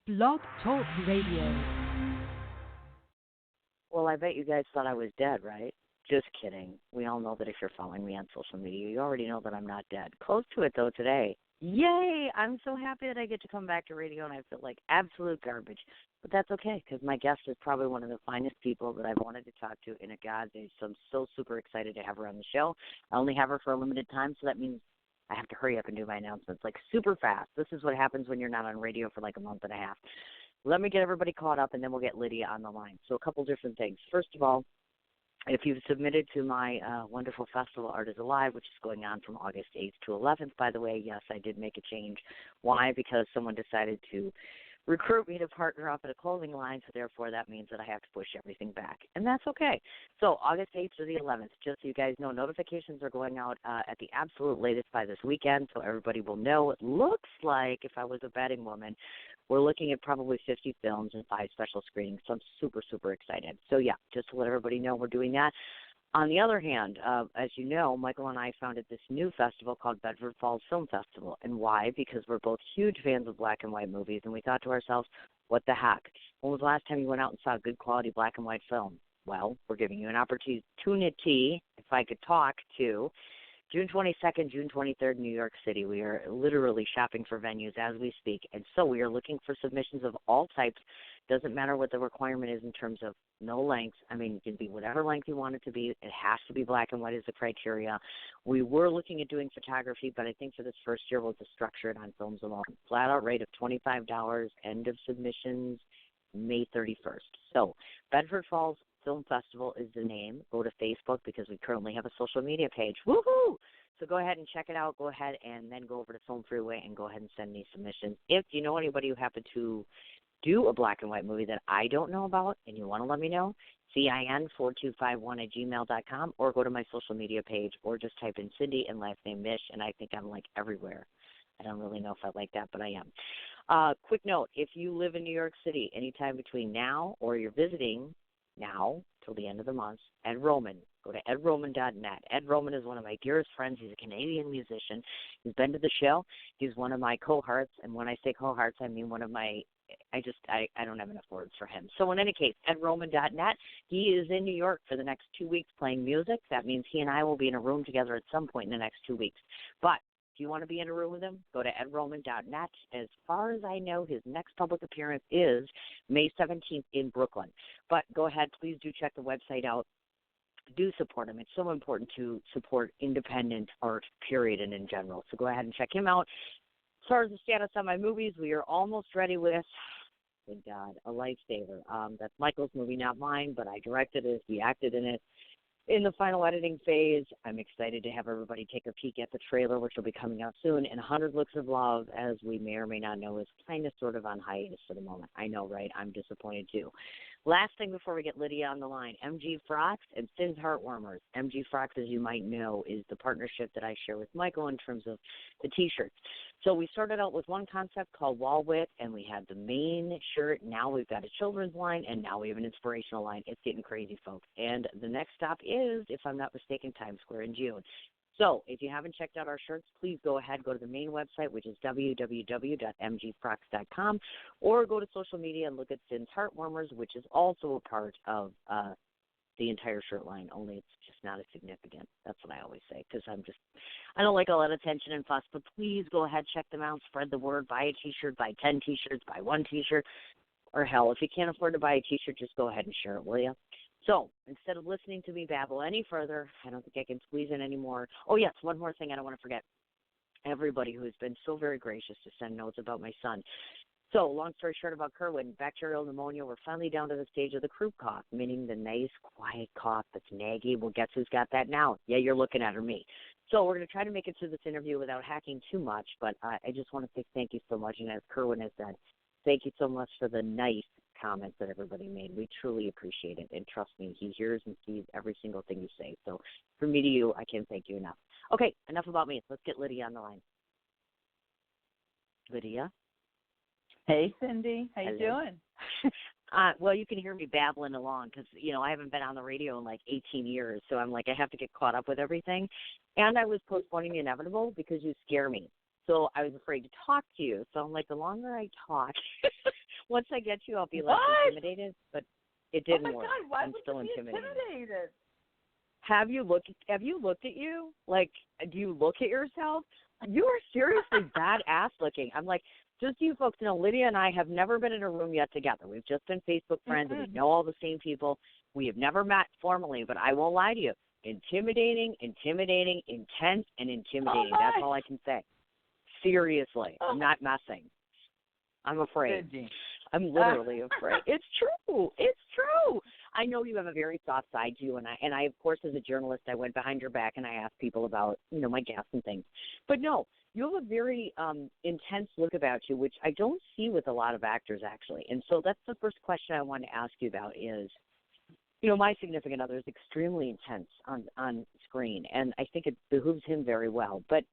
Blog Talk Radio. Well, I bet you guys thought I was dead, right? Just kidding. We all know that if you're following me on social media, you already know that I'm not dead. Close to it, though, today. Yay! I'm so happy that I get to come back to radio, and I feel like absolute garbage. But that's okay, because my guest is probably one of the finest people that I've wanted to talk to in a God's age, so I'm so super excited to have her on the show. I only have her for a limited time, so that means I have to hurry up and do my announcements, like super fast. This is what happens when you're not on radio for like a month and a half. Let me get everybody caught up, and then we'll get Lydia on the line. So a couple different things. First of all, if you've submitted to my wonderful festival, Art is Alive, which is going on from August 8th to 11th, by the way, yes, I did make a change. Why? Because someone decided to recruit me to partner up at a clothing line, so therefore that means that I have to push everything back. And that's okay. So August 8th to the 11th, just so you guys know, notifications are going out at the absolute latest by this weekend, so everybody will know. It looks like, if I was a betting woman, we're looking at probably 50 films and 5 special screenings, so I'm super, super excited. So, yeah, just to let everybody know we're doing that. On the other hand, as you know, Michael and I founded this new festival called Bedford Falls Film Festival. And why? Because we're both huge fans of black and white movies, and we thought to ourselves, what the heck? When was the last time you went out and saw a good quality black and white film? Well, we're giving you an opportunity, if I could talk, to June 22nd, June 23rd, New York City. We are literally shopping for venues as we speak, and so we are looking for submissions of all types. Doesn't matter what the requirement is in terms of no length. I mean, it can be whatever length you want it to be. It has to be black and white is the criteria. We were looking at doing photography, but I think for this first year we'll just structure it on films alone. Flat-out rate of $25, end of submissions May 31st. So Bedford Falls Film Festival is the name. Go to Facebook because we currently have a social media page. Woohoo! So go ahead and check it out. Go ahead and then go over to Film Freeway and go ahead and send me submissions. If you know anybody who happened to do a black and white movie that I don't know about and you want to let me know, CIN4251@gmail.com, or go to my social media page, or just type in Cindy and last name Mich, and I think I'm like everywhere. I don't really know if I like that, but I am. Quick note, if you live in New York City anytime between now or you're visiting now till the end of the month, Ed Roman. Go to edroman.net. Ed Roman is one of my dearest friends. He's a Canadian musician. He's been to the show. He's one of my cohorts, and when I say cohorts, I mean one of my I don't have enough words for him. So in any case, edroman.net. He is in New York for the next 2 weeks playing music. That means he and I will be in a room together at some point in the next 2 weeks. But if you want to be in a room with him, go to edroman.net. As far as I know, his next public appearance is May 17th in Brooklyn. But go ahead, please do check the website out. Do support him. It's so important to support independent art, period, and in general. So go ahead and check him out. As far as the status on my movies, we are almost ready with, thank God, A Lifesaver. That's Michael's movie, not mine, but I directed it. We acted in it. In the final editing phase, I'm excited to have everybody take a peek at the trailer, which will be coming out soon. And 100 Looks of Love, as we may or may not know, is kind of sort of on hiatus for the moment. I know, right? I'm disappointed, too. Last thing before we get Lydia on the line, MG Frocks and Sin's Heartwarmers. MG Frocks, as you might know, is the partnership that I share with Michael in terms of the T-shirts. So we started out with one concept called Wall Wit, and we had the main shirt. Now we've got a children's line, and now we have an inspirational line. It's getting crazy, folks. And the next stop is, if I'm not mistaken, Times Square in June. So if you haven't checked out our shirts, please go ahead, go to the main website, which is www.mgfrocks.com, or go to social media and look at Sin's Heartwarmers, which is also a part of the entire shirt line, only it's just not as significant. That's what I always say, because I don't like all that attention and fuss, but please go ahead, check them out, spread the word, buy a T-shirt, buy 10 T-shirts, buy 1 T-shirt, or hell, if you can't afford to buy a T-shirt, just go ahead and share it, will you? So instead of listening to me babble any further, I don't think I can squeeze in any more. Oh, yes, one more thing I don't want to forget. Everybody who has been so very gracious to send notes about my son. So long story short about Kerwin, bacterial pneumonia, we're finally down to the stage of the croup cough, meaning the nice, quiet cough that's naggy. Well, guess who's got that now? Yeah, you're looking at her, me. So we're going to try to make it through this interview without hacking too much, but I just want to say thank you so much. And as Kerwin has said, thank you so much for the nice comments that everybody made. We truly appreciate it. And trust me, he hears and sees every single thing you say. So from me to you, I can't thank you enough. Okay, enough about me. Let's get Lydia on the line. Lydia? Hey, Cindy. How you doing? Well, you can hear me babbling along because, I haven't been on the radio in like 18 years. So I'm like, I have to get caught up with everything. And I was postponing the inevitable because you scare me. So I was afraid to talk to you. So I'm like, the longer I talk, Once I get you, I'll be less intimidated. But it didn't work. God, why I'm would still you be intimidated. Have you looked at you? Like, do you look at yourself? You are seriously badass looking. I'm like, just so you folks know, Lydia and I have never been in a room yet together. We've just been Facebook friends, and we know all the same people. We have never met formally, but I won't lie to you. Intimidating, intense, and intimidating. That's all I can say. Seriously. I'm not messing. I'm afraid. I'm literally afraid. It's true. It's true. I know you have a very soft side to you, and I, of course, as a journalist, I went behind your back and I asked people about, my guests and things. But no, you have a very intense look about you, which I don't see with a lot of actors, actually. And so that's the first question I want to ask you about is, my significant other is extremely intense on screen, and I think it behooves him very well. But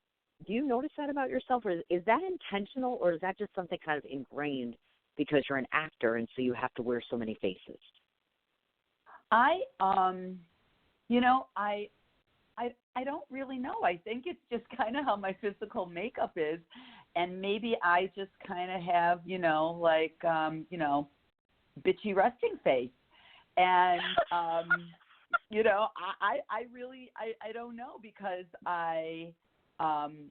do you notice that about yourself, or is that intentional, or is that just something kind of ingrained because you're an actor and so you have to wear so many faces? I don't really know. I think it's just kind of how my physical makeup is, and maybe I just kind of have, bitchy resting face. And, I really don't know, because I am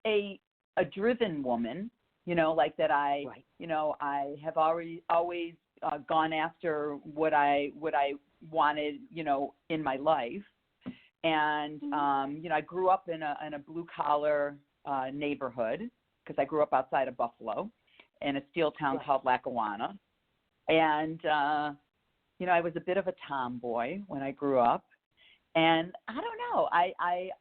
a driven woman, like that I have always gone after what I wanted, in my life. And, I grew up in a blue collar neighborhood, because I grew up outside of Buffalo in a steel town called Lackawanna. And, I was a bit of a tomboy when I grew up, and I don't know. I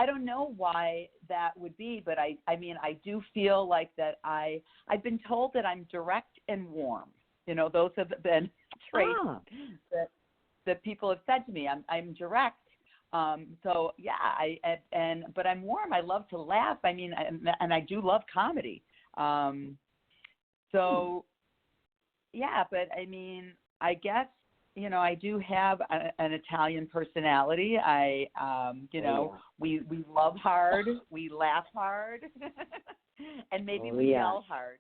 don't know why that would be, but I do feel like that I've been told that I'm direct and warm. Those have been traits that people have said to me. I'm direct. So yeah, but I'm warm. I love to laugh. And I do love comedy. So, yeah, but I guess, I do have an Italian personality. We love hard, we laugh hard, and maybe we yell hard.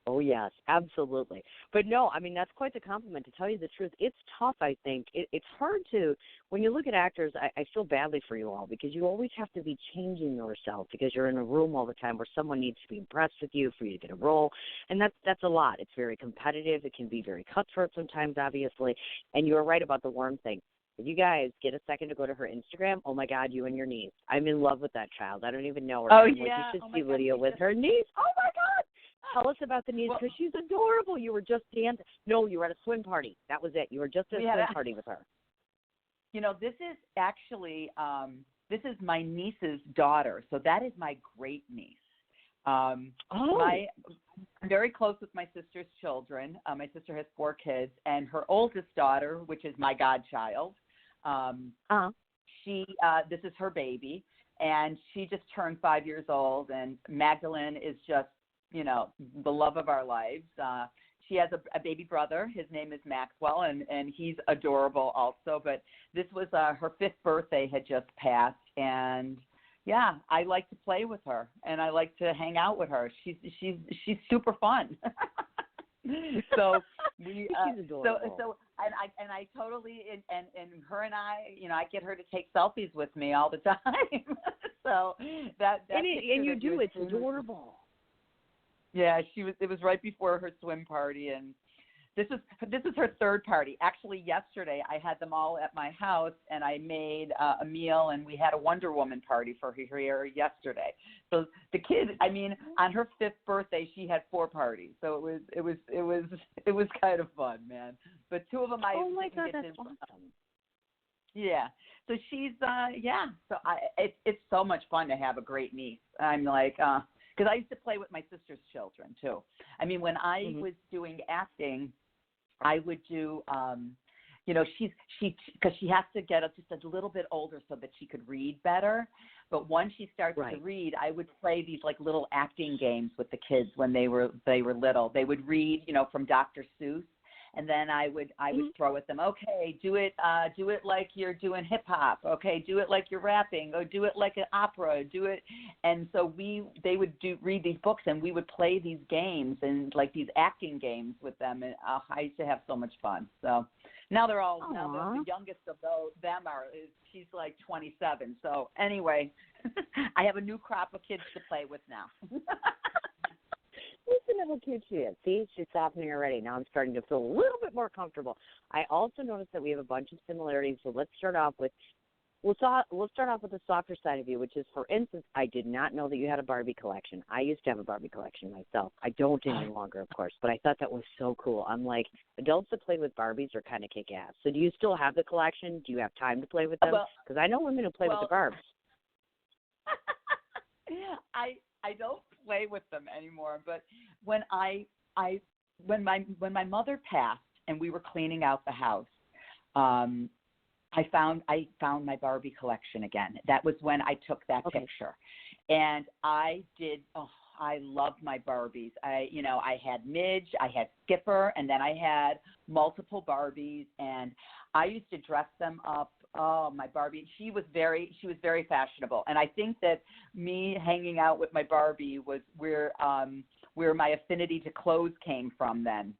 Oh, yes, absolutely. But no, that's quite the compliment. To tell you the truth, it's tough, I think. It's hard to, when you look at actors, I feel badly for you all, because you always have to be changing yourself, because you're in a room all the time where someone needs to be impressed with you for you to get a role. And that's a lot. It's very competitive. It can be very cutthroat sometimes, obviously. And you're right about the warm thing. If you guys get a second to go to her Instagram, oh, my God, you and your niece. I'm in love with that child. I don't even know her. Oh, yeah. You should see Lydia with her niece. Oh, my God. Tell us about the niece, because she's adorable. You were just dancing. No, you were at a swim party. That was it. You were just at a swim party with her. This is actually, this is my niece's daughter. So that is my great niece. I'm very close with my sister's children. My sister has 4 kids, and her oldest daughter, which is my godchild, this is her baby, and she just turned 5 years old, and Magdalene is just, the love of our lives. She has a baby brother. His name is Maxwell, and he's adorable also. But this was her 5th birthday had just passed, and yeah, I like to play with her, and I like to hang out with her. She's super fun. So we she's adorable. So I totally and her and I get her to take selfies with me all the time. So that and you do. It's adorable. Yeah, it was right before her swim party, and this is her 3rd party. Actually, yesterday I had them all at my house, and I made a meal, and we had a Wonder Woman party for her here yesterday. So the kid, on her 5th birthday, she had 4 parties. So it was kind of fun, man. But 2 of them I didn't get that's to. Awesome. Yeah. So she's So it's so much fun to have a great niece. I'm like. Because I used to play with my sister's children, too. When I was doing acting, I would do, because she has to get just a little bit older so that she could read better. But once she starts to read, I would play these like little acting games with the kids when they were little. They would read, from Dr. Seuss, and then I would throw at them, okay, do it like you're doing hip hop, okay, do it like you're rapping, or do it like an opera, do it. And so they would read these books, and we would play these games and like these acting games with them, and I used to have so much fun. So now they're all the youngest of them she's like 27. So anyway, I have a new crop of kids to play with now. Listen to how cute she is. See, she's softening already. Now I'm starting to feel a little bit more comfortable. I also noticed that we have a bunch of similarities. So let's start off with the softer side of you, which is, for instance, I did not know that you had a Barbie collection. I used to have a Barbie collection myself. I don't any longer, of course, but I thought that was so cool. I'm like, adults that play with Barbies are kind of kick-ass. So do you still have the collection? Do you have time to play with them? Because I know women who play with the Barbs. I don't play with them anymore, but when my mother passed and we were cleaning out the house, I found my Barbie collection again. That was when I took that picture, and I loved my Barbies. I had Midge, I had Skipper, and then I had multiple Barbies, and I used to dress them up. Oh, my Barbie. She was very fashionable. And I think that me hanging out with my Barbie was where my affinity to clothes came from then,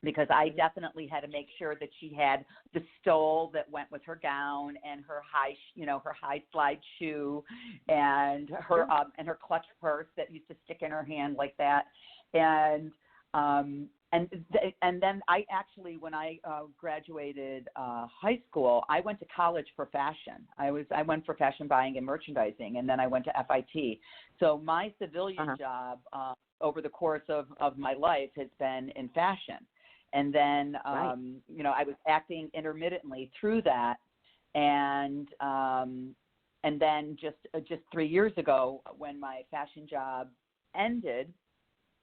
because I definitely had to make sure that she had the stole that went with her gown, and her high slide shoe, and her clutch purse that used to stick in her hand like that. And then I actually, when I graduated high school, I went to college for fashion. I went for fashion buying and merchandising, and then I went to FIT. So my civilian job over the course of my life has been in fashion. And then, I was acting intermittently through that. And then just 3 years ago, when my fashion job ended,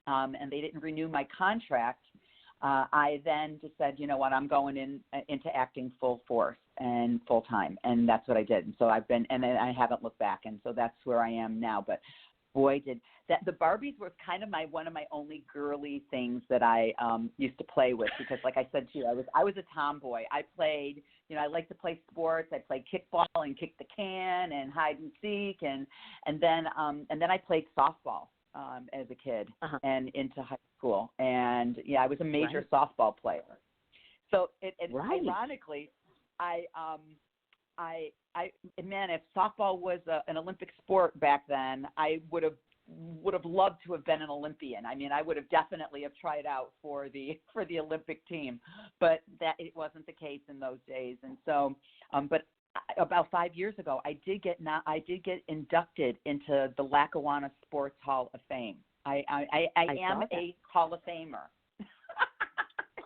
and they didn't renew my contract, I then just said, you know what, I'm going into acting full force and full time, and that's what I did. And so and I haven't looked back, and so that's where I am now. But boy, did that, the Barbies were kind of one of my only girly things that I used to play with, because like I said to you, I was a tomboy. I played, I like to play sports. I played kickball and kick the can and hide and seek, and then I played softball as a kid and into high school. And I was a major softball player. So ironically, man, if softball was an Olympic sport back then, I would have loved to have been an Olympian. I mean, I would have definitely have tried out for the Olympic team, but that it wasn't the case in those days. And so, but about 5 years ago, I did get inducted into the Lackawanna Sports Hall of Fame. I am a Hall of Famer.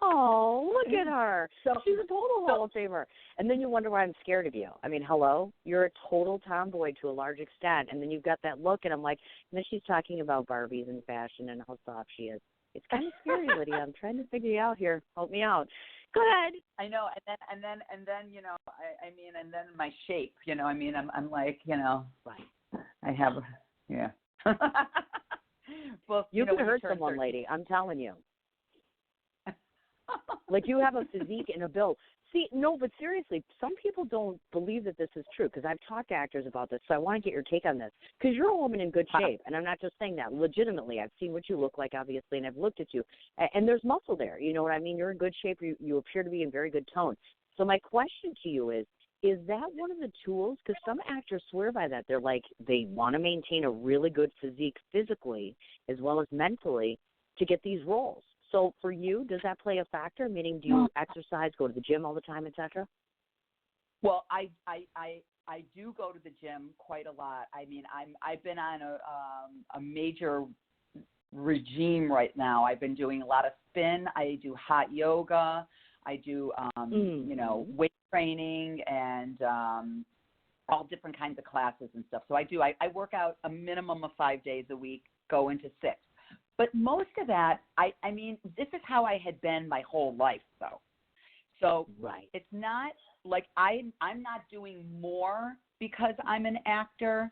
Oh, look at her. So she's a total Hall of Famer. And then you wonder why I'm scared of you. I mean, hello? You're a total tomboy to a large extent. And then you've got that look, and I'm like, and then she's talking about Barbies and fashion and how soft she is. It's kind of scary, Lydia. I'm trying to figure you out here. Help me out. Go ahead. I know, and then and then my shape, I mean, I'm like, I have, Well, you could hurt someone, lady. I'm telling you. Like, you have a physique and a build. See, no, but seriously, some people don't believe that this is true, because I've talked to actors about this, so I want to get your take on this. Because you're a woman in good shape, and I'm not just saying that. Legitimately, I've seen what you look like, obviously, and I've looked at you. And there's muscle there. You know what I mean? You're in good shape. You appear to be in very good tone. So my question to you is that one of the tools? Because some actors swear by that. They're like, they want to maintain a really good physique physically as well as mentally to get these roles. So for you, does that play a factor? Meaning, do you exercise, go to the gym all the time, et cetera? Well, I do go to the gym quite a lot. I mean, I've been on a major regime right now. I've been doing a lot of spin. I do hot yoga. I do weight training and all different kinds of classes and stuff. So I work out a minimum of 5 days a week, go into 6. But most of that, I mean, this is how I had been my whole life, though. So it's not like I'm not doing more because I'm an actor.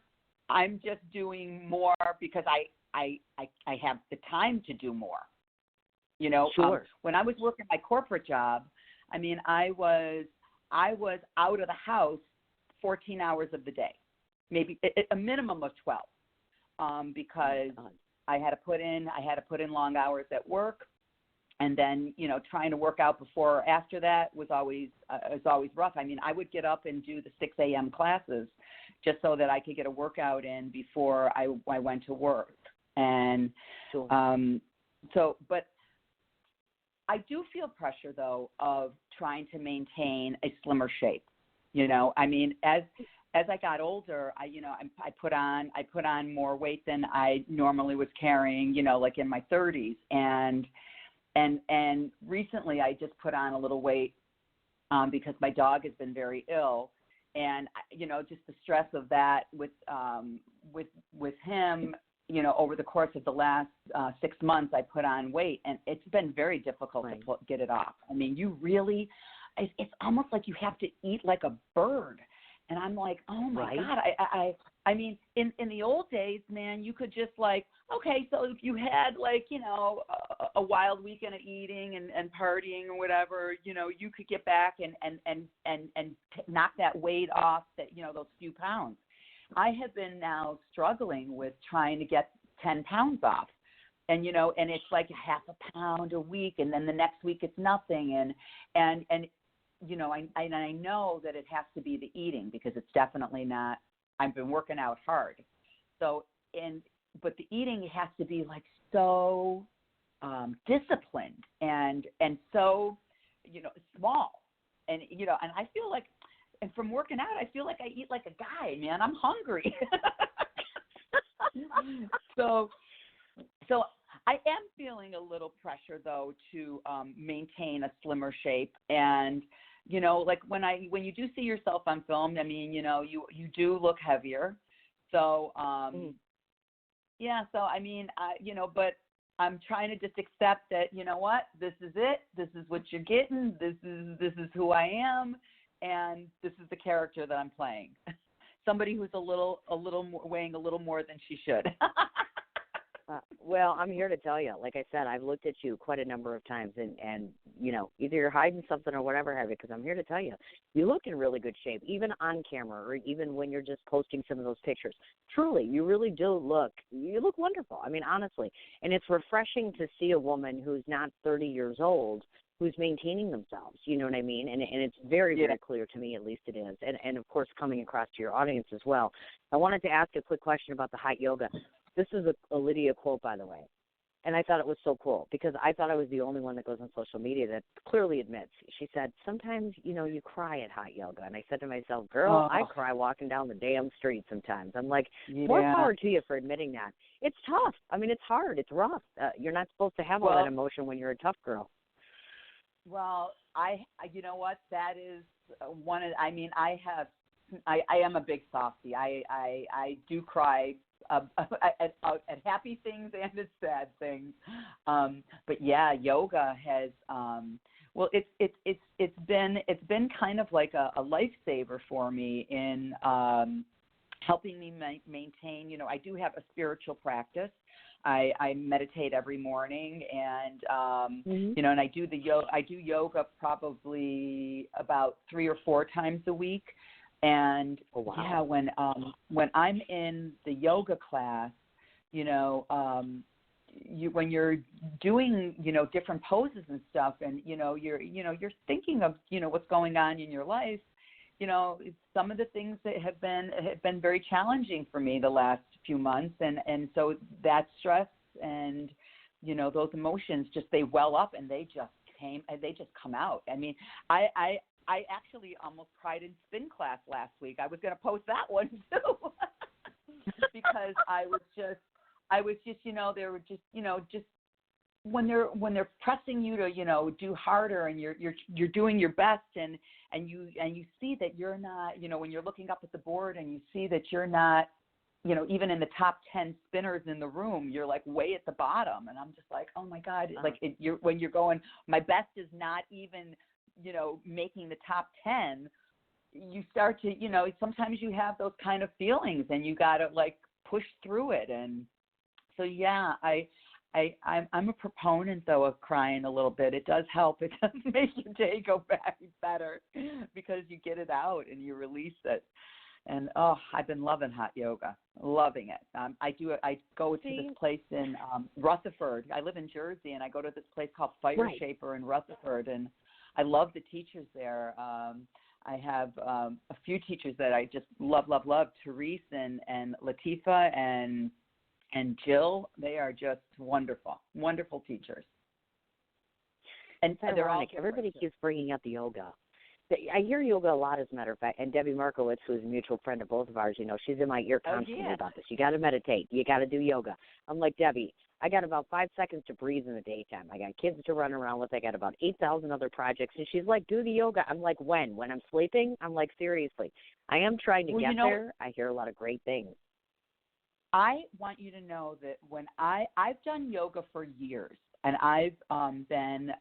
I'm just doing more because I have the time to do more. You know, Sure. when I was working my corporate job, I mean, I was out of the house 14 hours of the day, maybe a minimum of 12, because I had to put in long hours at work, and then, you know, trying to work out before or after that was always rough. I mean, I would get up and do the 6 a.m. classes just so that I could get a workout in before I went to work. And Sure. But I do feel pressure, though, of trying to maintain a slimmer shape. You know, I mean, as I got older, I put on more weight than I normally was carrying, you know, like in my 30s. And recently I just put on a little weight because my dog has been very ill. And, you know, just the stress of that with him, you know, over the course of the last 6 months, I put on weight, and it's been very difficult to get it off. I mean, it's almost like you have to eat like a bird. And I'm like, oh my God. I mean, in the old days, man, you could just like, okay, so if you had like, you know, a wild weekend of eating and partying or whatever, you know, you could get back and knock that weight off, that, you know, those few pounds. I have been now struggling with trying to get 10 pounds off. And, you know, and it's like half a pound a week, and then the next week it's nothing. And you know, I know that it has to be the eating, because it's definitely not, I've been working out hard. So, but the eating has to be like so disciplined and so, you know, small. And, you know, and I feel like, and from working out, I feel like I eat like a guy, man. I'm hungry. So I am feeling a little pressure, though, to maintain a slimmer shape. And, you know, like when you do see yourself on film, I mean, you know, you do look heavier. So, yeah, so I mean, you know, but I'm trying to just accept that, you know what, this is it. This is what you're getting. This is who I am. And this is the character that I'm playing. Somebody who's weighing a little more than she should. Well, I'm here to tell you, like I said, I've looked at you quite a number of times, and you know, either you're hiding something or whatever have you, because I'm here to tell you, you look in really good shape, even on camera or even when you're just posting some of those pictures. Truly, you really do look wonderful. I mean, honestly, and it's refreshing to see a woman who's not 30 years old who's maintaining themselves, you know what I mean? And it's very, very clear to me, at least it is. And of course, coming across to your audience as well. I wanted to ask a quick question about the hot yoga. This is a Lydia quote, by the way, and I thought it was so cool because I thought I was the only one that goes on social media that clearly admits. She said, sometimes, you know, you cry at hot yoga. And I said to myself, girl, I cry walking down the damn street sometimes. I'm like, more power to you for admitting that. It's tough. I mean, it's hard. It's rough. You're not supposed to have all that emotion when you're a tough girl. Well, you know what, that is one of, I mean, I am a big softie. I do cry at happy things and at sad things. But yeah, yoga has, well, it's been kind of like a lifesaver for me in helping me maintain, you know, I do have a spiritual practice. I meditate every morning, and you know, and I do yoga probably about 3 or 4 times a week. And yeah, when I'm in the yoga class, you know, when you're doing, you know, different poses and stuff, and you're thinking of, you know, what's going on in your life. You know, some of the things that have been very challenging for me the last few months, and so that stress and, you know, those emotions they well up, and they just come out. I mean, I actually almost cried in spin class last week. I was going to post that one too, because I was just, you know, they were just, you know, just when they're pressing you to, you know, do harder, and you're doing your best, and you see that you're not, you know, when you're looking up at the board and you see that you're not, you know, even in the top 10 spinners in the room, you're like way at the bottom, and I'm just like, oh my God, like when you're going, my best is not even, you know, making the top 10, you start to, you know, sometimes you have those kind of feelings, and you got to like push through it. And so, yeah, I'm a proponent, though, of crying a little bit. It does help. It does make your day go back better because you get it out and you release it. And, I've been loving hot yoga, loving it. I go to this place in Rutherford. I live in Jersey, and I go to this place called Fire Shaper in Rutherford, and I love the teachers there. I have a few teachers that I just love. Therese and Latifa and Jill. They are just wonderful teachers. And they're ironic. Everybody keeps bringing up the yoga. I hear yoga a lot, as a matter of fact. And Debbie Markowitz, who's a mutual friend of both of ours, she's in my ear constantly about this. You got to meditate. You got to do yoga. I'm like, Debbie, I got about 5 seconds to breathe in the daytime. I got kids to run around with. I got about 8,000 other projects. And she's like, do the yoga. I'm like, when? When I'm sleeping? I'm like, seriously. I am trying to get there. I hear a lot of great things. I want you to know that when I've done yoga for years, and I've been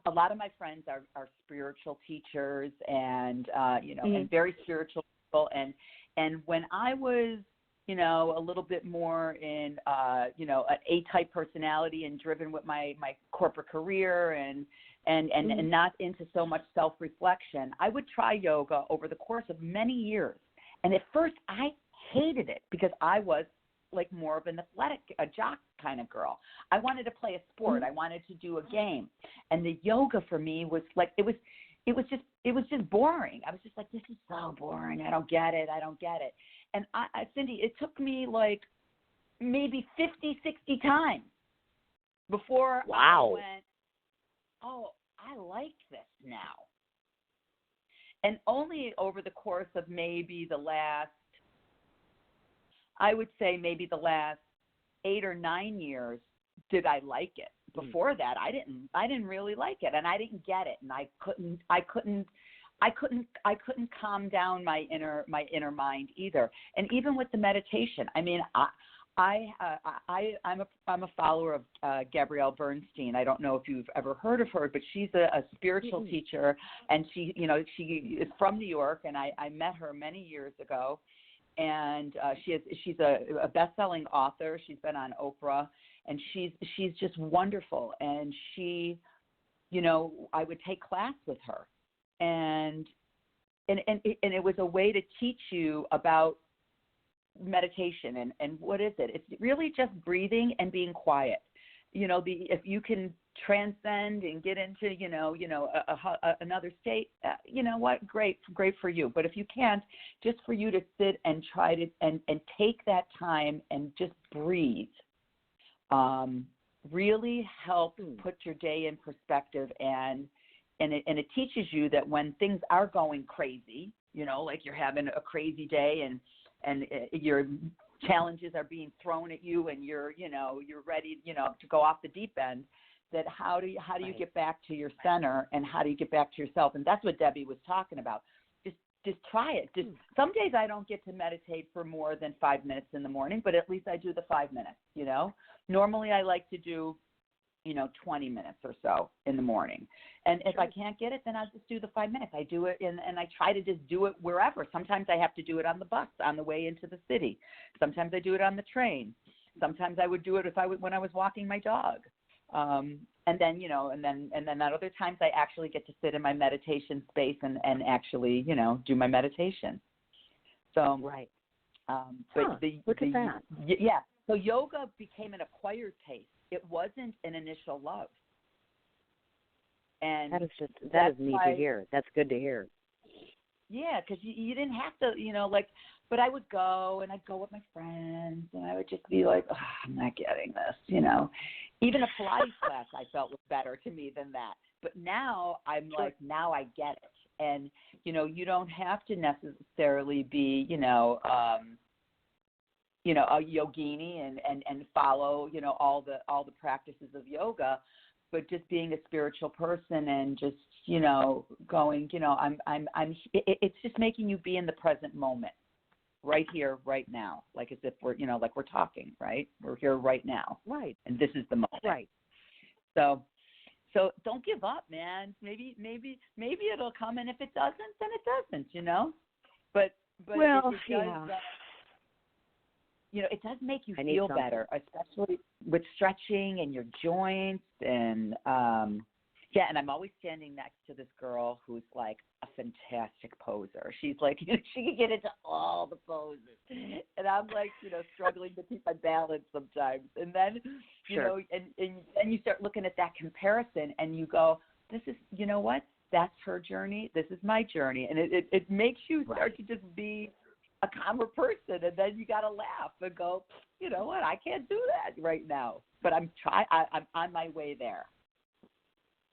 a lot of my friends are spiritual teachers and and very spiritual people, and when I was a little bit more in an A-type personality and driven with my corporate career and not into so much self-reflection, I would try yoga over the course of many years. And at first I hated it because I was like more of an athletic, a jock kind of girl. I wanted to play a sport. I wanted to do a game. And the yoga for me was like, it was just boring. I was just like, this is so boring. I don't get it. And Cindy, it took me like maybe 50, 60 times before I went, oh, I like this now. And only over the course of maybe the last 8 or 9 years did I like it. Before that, I didn't really like it, and I didn't get it, and I couldn't calm down my inner mind either. And even with the meditation, I mean, I'm a follower of Gabrielle Bernstein. I don't know if you've ever heard of her, but she's a spiritual teacher, and she is from New York, and I met her many years ago. And she's a best-selling author. She's been on Oprah, and she's just wonderful. And she, I would take class with her, and it was a way to teach you about meditation and what is it? It's really just breathing and being quiet. If you can transcend and get into, another state, what? Great for you. But if you can't, just for you to sit and try to, and take that time and just breathe, really helps put your day in perspective. And it teaches you that when things are going crazy, like you're having a crazy day and your challenges are being thrown at you and you're ready, to go off the deep end, that how do you get back to your center and how do you get back to yourself? And that's what Debbie was talking about. Just try it. Some days I don't get to meditate for more than 5 minutes in the morning, but at least I do the 5 minutes, Normally I like to do, 20 minutes or so in the morning. And if I can't get it, then I'll just do the 5 minutes. I do it and I try to just do it wherever. Sometimes I have to do it on the bus on the way into the city. Sometimes I do it on the train. Sometimes I would do it when I was walking my dog. And then at other times I actually get to sit in my meditation space and actually, do my meditation. So, right. But look at that. Yeah. So yoga became an acquired taste. It wasn't an initial love. And that is neat to hear. That's good to hear. Yeah, because you didn't have to, but I would go and I'd go with my friends and I would just be like, oh, I'm not getting this, Even a Pilates class I felt was better to me than that. But now I'm like, now I get it. And, you don't have to necessarily be, a yogini and follow, all the practices of yoga, but just being a spiritual person and just, going, it's just making you be in the present moment, right here, right now, like as if we're, like we're talking, right? We're here right now. Right. And this is the moment. Right. So don't give up, man. Maybe it'll come, and if it doesn't, then it doesn't, But well, if it does, it does make you feel better, especially with stretching and your joints and and I'm always standing next to this girl who's like a fantastic poser. She's like, she can get into all the poses. And I'm like, struggling to keep my balance sometimes. And then, and then you start looking at that comparison and you go, this is, you know what? That's her journey. This is my journey. And it makes you start to just be a calmer person. And then you got to laugh and go, you know what? I can't do that right now. But I'm on my way there.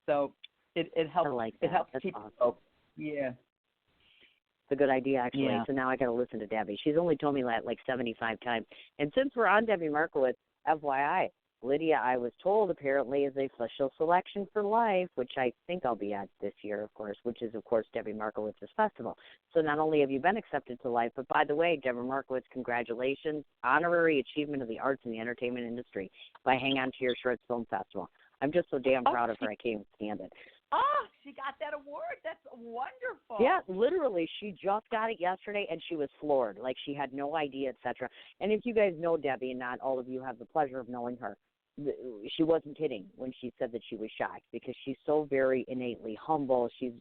So it helps. I like that. It helps That's keep awesome. Yeah. It's a good idea, actually. Yeah. So now I got to listen to Debbie. She's only told me that like 75 times. And since we're on Debbie Markowitz, FYI, Lydia, I was told, apparently is a official selection for life, which I think I'll be at this year, of course, which is, of course, Debbie Markowitz's festival. So not only have you been accepted to life, but by the way, Debbie Markowitz, congratulations, honorary achievement of the arts and the entertainment industry by Hang On to Your Shirts Film Festival. I'm just so damn proud of her, I can't even stand it. Oh, she got that award. That's wonderful. Yeah, literally, she just got it yesterday, and she was floored. Like, she had no idea, etc. And if you guys know Debbie, and not all of you have the pleasure of knowing her, she wasn't kidding when she said that she was shocked, because she's so very innately humble. She's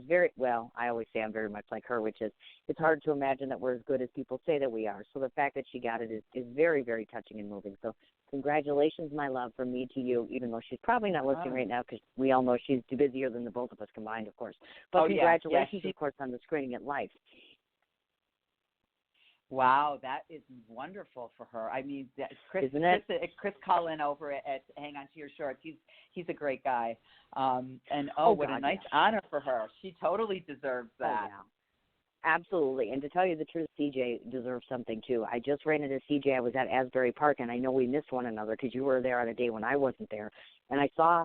very, well, I always say I'm very much like her, which is it's hard to imagine that we're as good as people say that we are. So the fact that she got it is very, very touching and moving. So congratulations, my love, from me to you, even though she's probably not listening right now because we all know she's busier than the both of us combined, of course. But congratulations, of course, on the screening at Life. Wow, that is wonderful for her. I mean, Chris Cullen over at Hang On to Your Shorts, he's a great guy. And what a nice honor for her. She totally deserves that. Oh, yeah. Absolutely. And to tell you the truth, CJ deserves something too. I just ran into CJ. I was at Asbury Park, and I know we missed one another because you were there on a day when I wasn't there. And I saw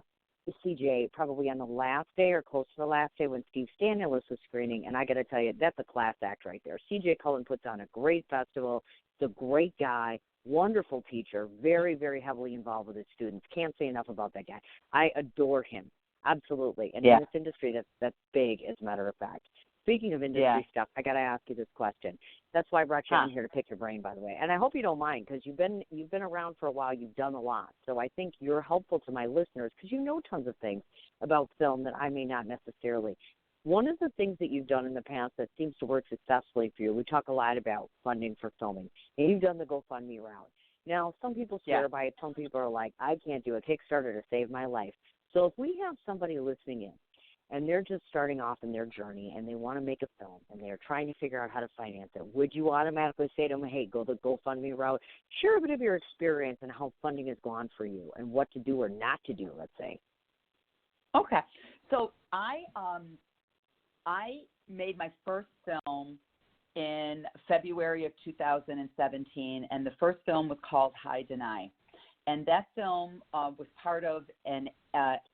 CJ probably on the last day or close to the last day when Steve Stanulus was screening, and I got to tell you, that's a class act right there. CJ Cullen puts on a great festival. He's a great guy, wonderful teacher, very, very heavily involved with his students. Can't say enough about that guy. I adore him, absolutely. And in this industry, that's big, as a matter of fact. Speaking of industry stuff, I got to ask you this question. That's why I brought you in here to pick your brain, by the way. And I hope you don't mind, because you've been around for a while. You've done a lot. So I think you're helpful to my listeners because you know tons of things about film that I may not necessarily. One of the things that you've done in the past that seems to work successfully for you, we talk a lot about funding for filming, and you've done the GoFundMe route. Now, some people swear by it. Some people are like, I can't do a Kickstarter to save my life. So if we have somebody listening in, and they're just starting off in their journey, and they want to make a film, and they're trying to figure out how to finance it, would you automatically say to them, hey, go the GoFundMe route? Share a bit of your experience and how funding has gone for you and what to do or not to do, let's say. Okay. So I made my first film in February of 2017, and the first film was called High Deny. And that film was part of an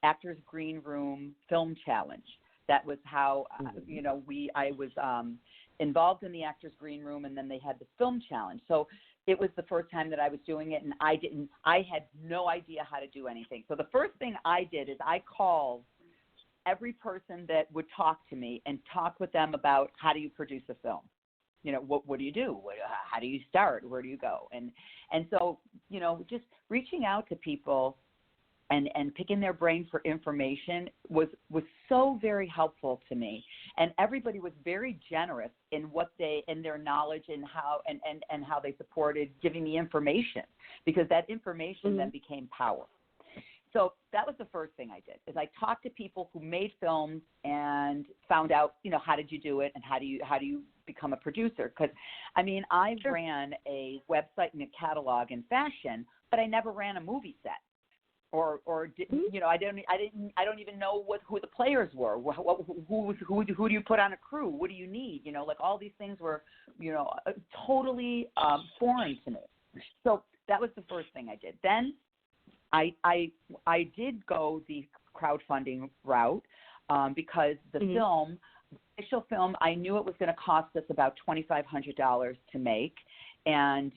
Actors Green Room film challenge. That was how, I was involved in the Actors Green Room, and then they had this film challenge. So it was the first time that I was doing it, and I had no idea how to do anything. So the first thing I did is I called every person that would talk to me and talk with them about how do you produce a film. What do you do? How do you start? Where do you go? And so, just reaching out to people and picking their brain for information was so very helpful to me. And everybody was very generous in their knowledge and how they supported giving me information, because that information then became power. So that was the first thing I did, is I talked to people who made films and found out, how did you do it and how do you become a producer? Because, I ran a website and a catalog in fashion, but I never ran a movie set, or I don't even know who the players were. Who do you put on a crew? What do you need? All these things were, totally foreign to me. So that was the first thing I did. Then I did go the crowdfunding route because the initial film, I knew it was going to cost us about $2,500 to make. And,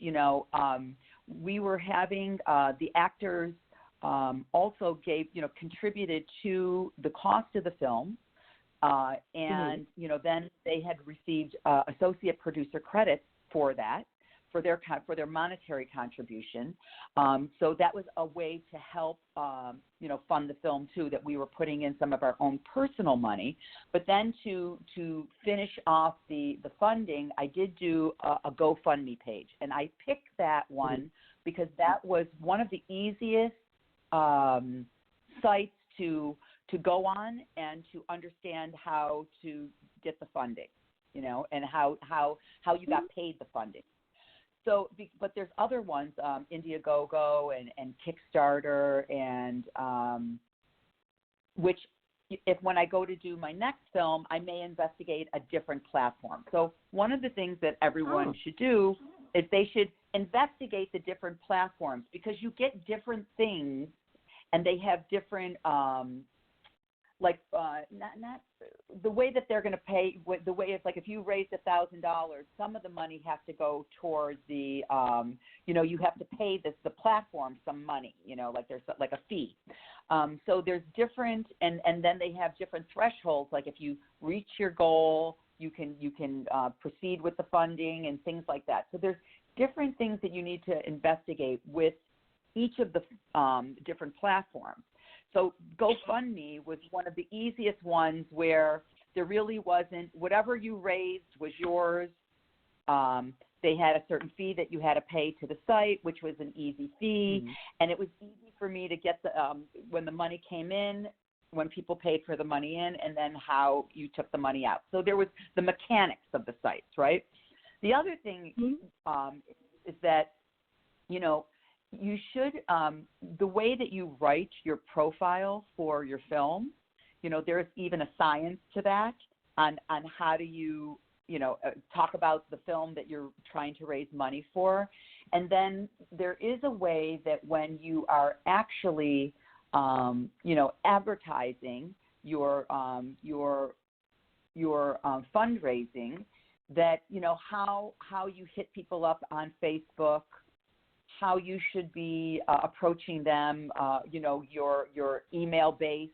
we were having the actors also contributed to the cost of the film. And, then they had received associate producer credits for that. for their monetary contribution. So that was a way to help fund the film too, that we were putting in some of our own personal money. But then to finish off the funding, I did do a GoFundMe page, and I picked that one because that was one of the easiest sites to go on and to understand how to get the funding, and how you got paid the funding. So, but there's other ones, Indiegogo and Kickstarter, and which, when I go to do my next film, I may investigate a different platform. So one of the things that everyone should do is they should investigate the different platforms, because you get different things, and they have different not the way that they're going to pay. The way it's like, if you raise $1,000, some of the money has to go towards the you have to pay the platform some money, like there's like a fee. So there's different, and then they have different thresholds. Like if you reach your goal, you can proceed with the funding and things like that. So there's different things that you need to investigate with each of the different platforms. So GoFundMe was one of the easiest ones, where there really wasn't, whatever you raised was yours. They had a certain fee that you had to pay to the site, which was an easy fee. And it was easy for me to get when the money came in, when people paid for the money in, and then how you took the money out. So there was the mechanics of the sites, right? The other thing is that, you should, the way that you write your profile for your film, there's even a science to that on how do you, talk about the film that you're trying to raise money for. And then there is a way that when you are actually, advertising your fundraising, that, how you hit people up on Facebook, how you should be approaching them, your email base.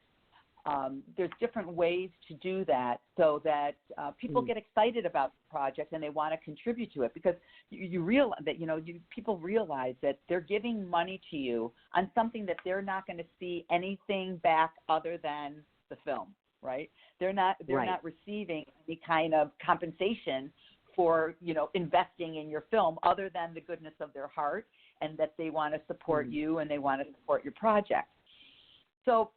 There's different ways to do that, so that people get excited about the project and they want to contribute to it, because you realize that, people realize that they're giving money to you on something that they're not going to see anything back other than the film, right? They're not receiving any kind of compensation for, investing in your film, other than the goodness of their heart, and that they want to support you and they want to support your project. So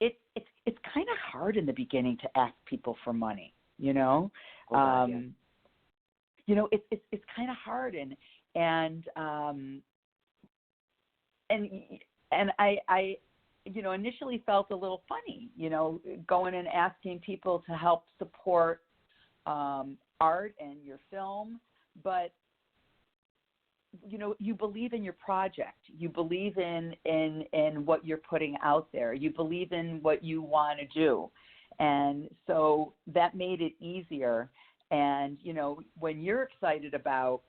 it's kind of hard in the beginning to ask people for money, It's kind of hard, and I initially felt a little funny, going and asking people to help support art and your film, but you believe in your project. You believe in what you're putting out there. You believe in what you want to do. And so that made it easier. And, when you're excited about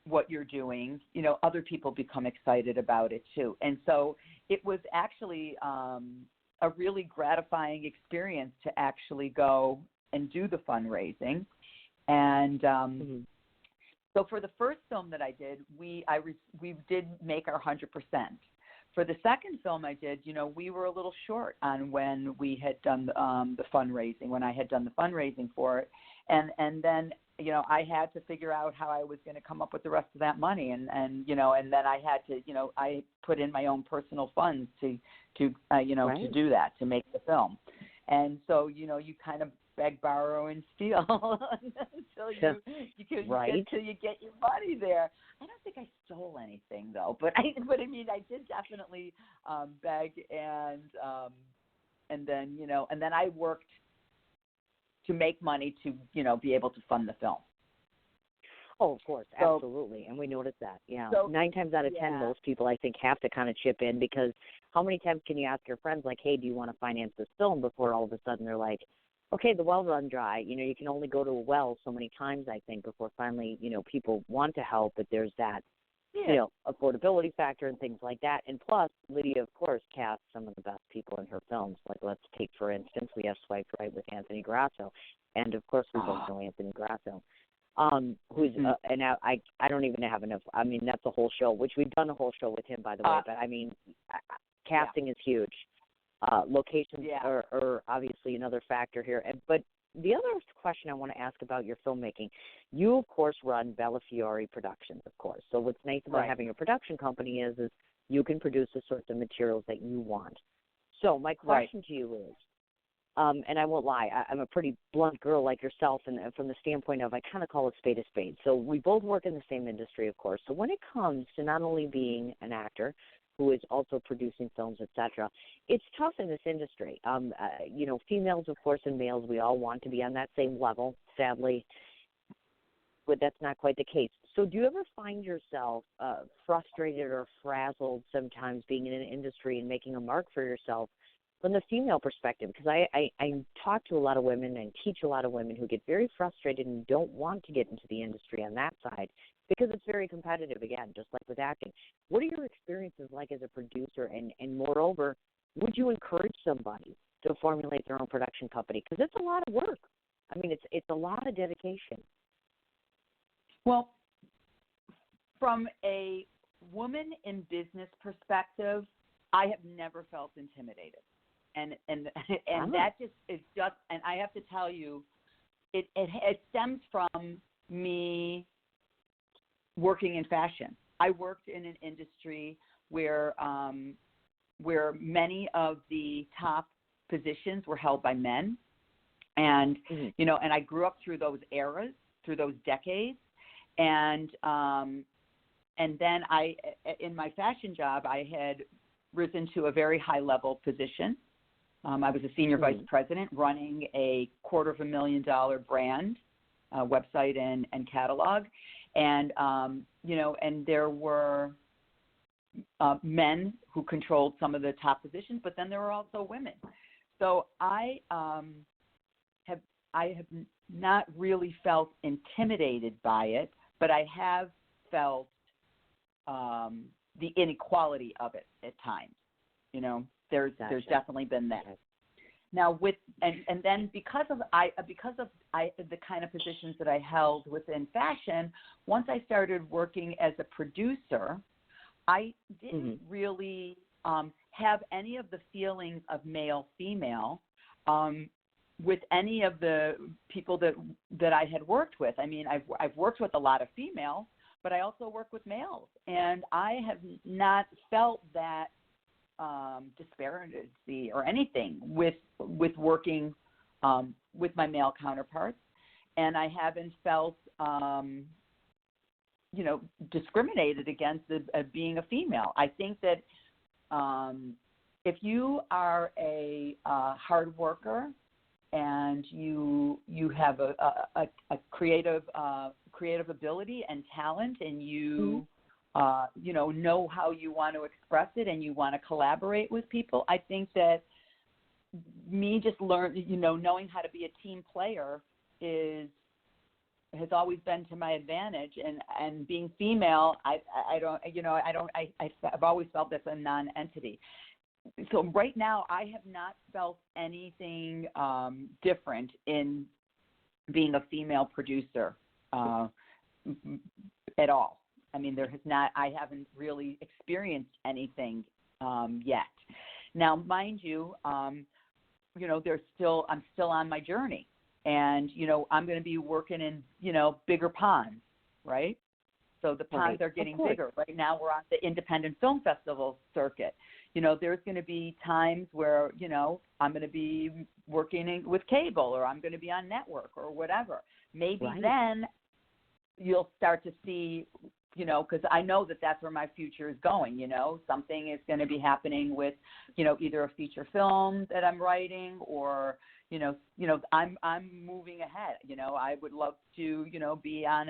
what you're doing, other people become excited about it too. And so it was actually a really gratifying experience to actually go and do the fundraising. And so for the first film that I did, we did make our 100%. For the second film I did, we were a little short on when we had done the fundraising, when I had done the fundraising for it. And then, I had to figure out how I was going to come up with the rest of that money. And then I had to, I put in my own personal funds to do that, to make the film. And so, you kind of beg, borrow, and steal until you get your money there. I don't think I stole anything though, but I did definitely beg, and then I worked to make money to be able to fund the film. Oh, of course, absolutely, and we noticed that. Yeah, so, 9 times out of 10, most people I think have to kind of chip in, because how many times can you ask your friends, like, hey, do you want to finance this film, before all of a sudden they're like, okay, the well run dry. You can only go to a well so many times, I think, before finally, people want to help, but there's that, affordability factor and things like that. And plus, Lydia, of course, cast some of the best people in her films. Like, let's take, for instance, we have Swiped Right with Anthony Grasso. And, of course, we both know Anthony Grasso. who's and I don't even have enough. I mean, that's a whole show, which we've done a whole show with him, by the way. But I mean, casting is huge. Locations are obviously another factor here. But the other question I want to ask about your filmmaking, you of course run Bella Fiore Productions, of course. So what's nice about having a production company is you can produce the sorts of materials that you want. So my question to you is, and I won't lie, I'm a pretty blunt girl like yourself, and from the standpoint of I kind of call a spade. So we both work in the same industry, of course. So when it comes to not only being an actor who is also producing films, etc., it's tough in this industry. Females, of course, and males, we all want to be on that same level. Sadly, but that's not quite the case. So do you ever find yourself frustrated or frazzled sometimes being in an industry and making a mark for yourself from the female perspective? Because I talk to a lot of women and teach a lot of women who get very frustrated and don't want to get into the industry on that side because it's very competitive, again, just like with acting. What are your experiences like as a producer? And moreover, would you encourage somebody to formulate their own production company? Because it's a lot of work. I mean, it's a lot of dedication. Well, from a woman in business perspective, I have never felt intimidated. And that just is just, and I have to tell you, it stems from me working in fashion. I worked in an industry where many of the top positions were held by men, and and I grew up through those eras, through those decades, and then in my fashion job, I had risen to a very high level position. I was a senior vice president running a $250,000 brand website and catalog, and and there were men who controlled some of the top positions, but then there were also women. So I have not really felt intimidated by it, but I have felt the inequality of it at times. There's definitely been that. Now and then because of the kind of positions that I held within fashion, once I started working as a producer, I didn't really have any of the feelings of male female with any of the people that I had worked with. I mean, I've worked with a lot of females, but I also work with males, and I have not felt that disparity or anything with working with my male counterparts, and I haven't felt discriminated against being a female. I think that if you are a hard worker and you have a creative ability and talent, and you know how you want to express it and you want to collaborate with people, I think that me just knowing how to be a team player has always been to my advantage, and being female, I've always felt that's a non-entity. So right now I have not felt anything different in being a female producer at all. I mean, I haven't really experienced anything yet. Now, mind you, I'm still on my journey, and I'm going to be working in bigger ponds, right? So the ponds are getting bigger. Right now, we're on the independent film festival circuit. There's going to be times where I'm going to be working with cable, or I'm going to be on network or whatever. Maybe then you'll start to see, because I know that that's where my future is going. Something is going to be happening with, either a feature film that I'm writing, or, I'm moving ahead. I would love to, be on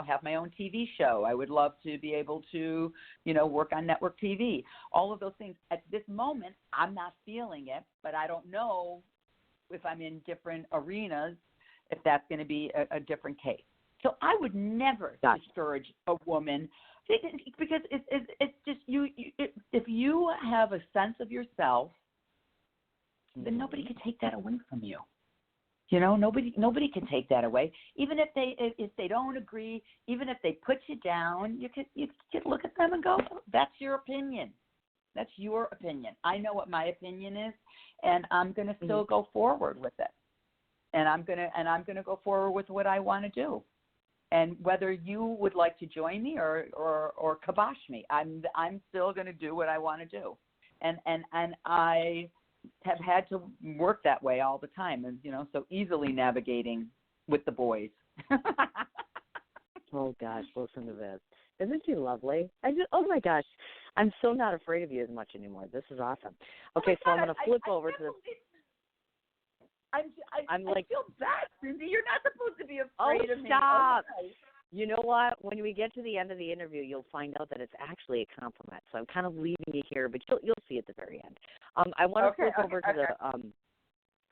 have my own TV show. I would love to be able to, work on network TV. All of those things. At this moment, I'm not feeling it, but I don't know if I'm in different arenas, if that's going to be a different case. So I would never discourage a woman, because it's just if you have a sense of yourself, then nobody can take that away from you. Nobody can take that away. Even if they don't agree, even if they put you down, you could look at them and go, "That's your opinion. That's your opinion. I know what my opinion is, and I'm going to still go forward with it. And I'm going to go forward with what I want to do. And whether you would like to join me or kibosh me, I'm still going to do what I want to do. And I have had to work that way all the time, and so easily navigating with the boys. Oh gosh, listen to this. Isn't she lovely? Oh my gosh, I'm so not afraid of you as much anymore. This is awesome. Okay, so I'm going to flip over to this. I feel bad, Cindy. You're not supposed to be afraid of me. Stop. Okay. You know what? When we get to the end of the interview, you'll find out that it's actually a compliment. So I'm kind of leaving you here, but you'll see at the very end. I want to flip over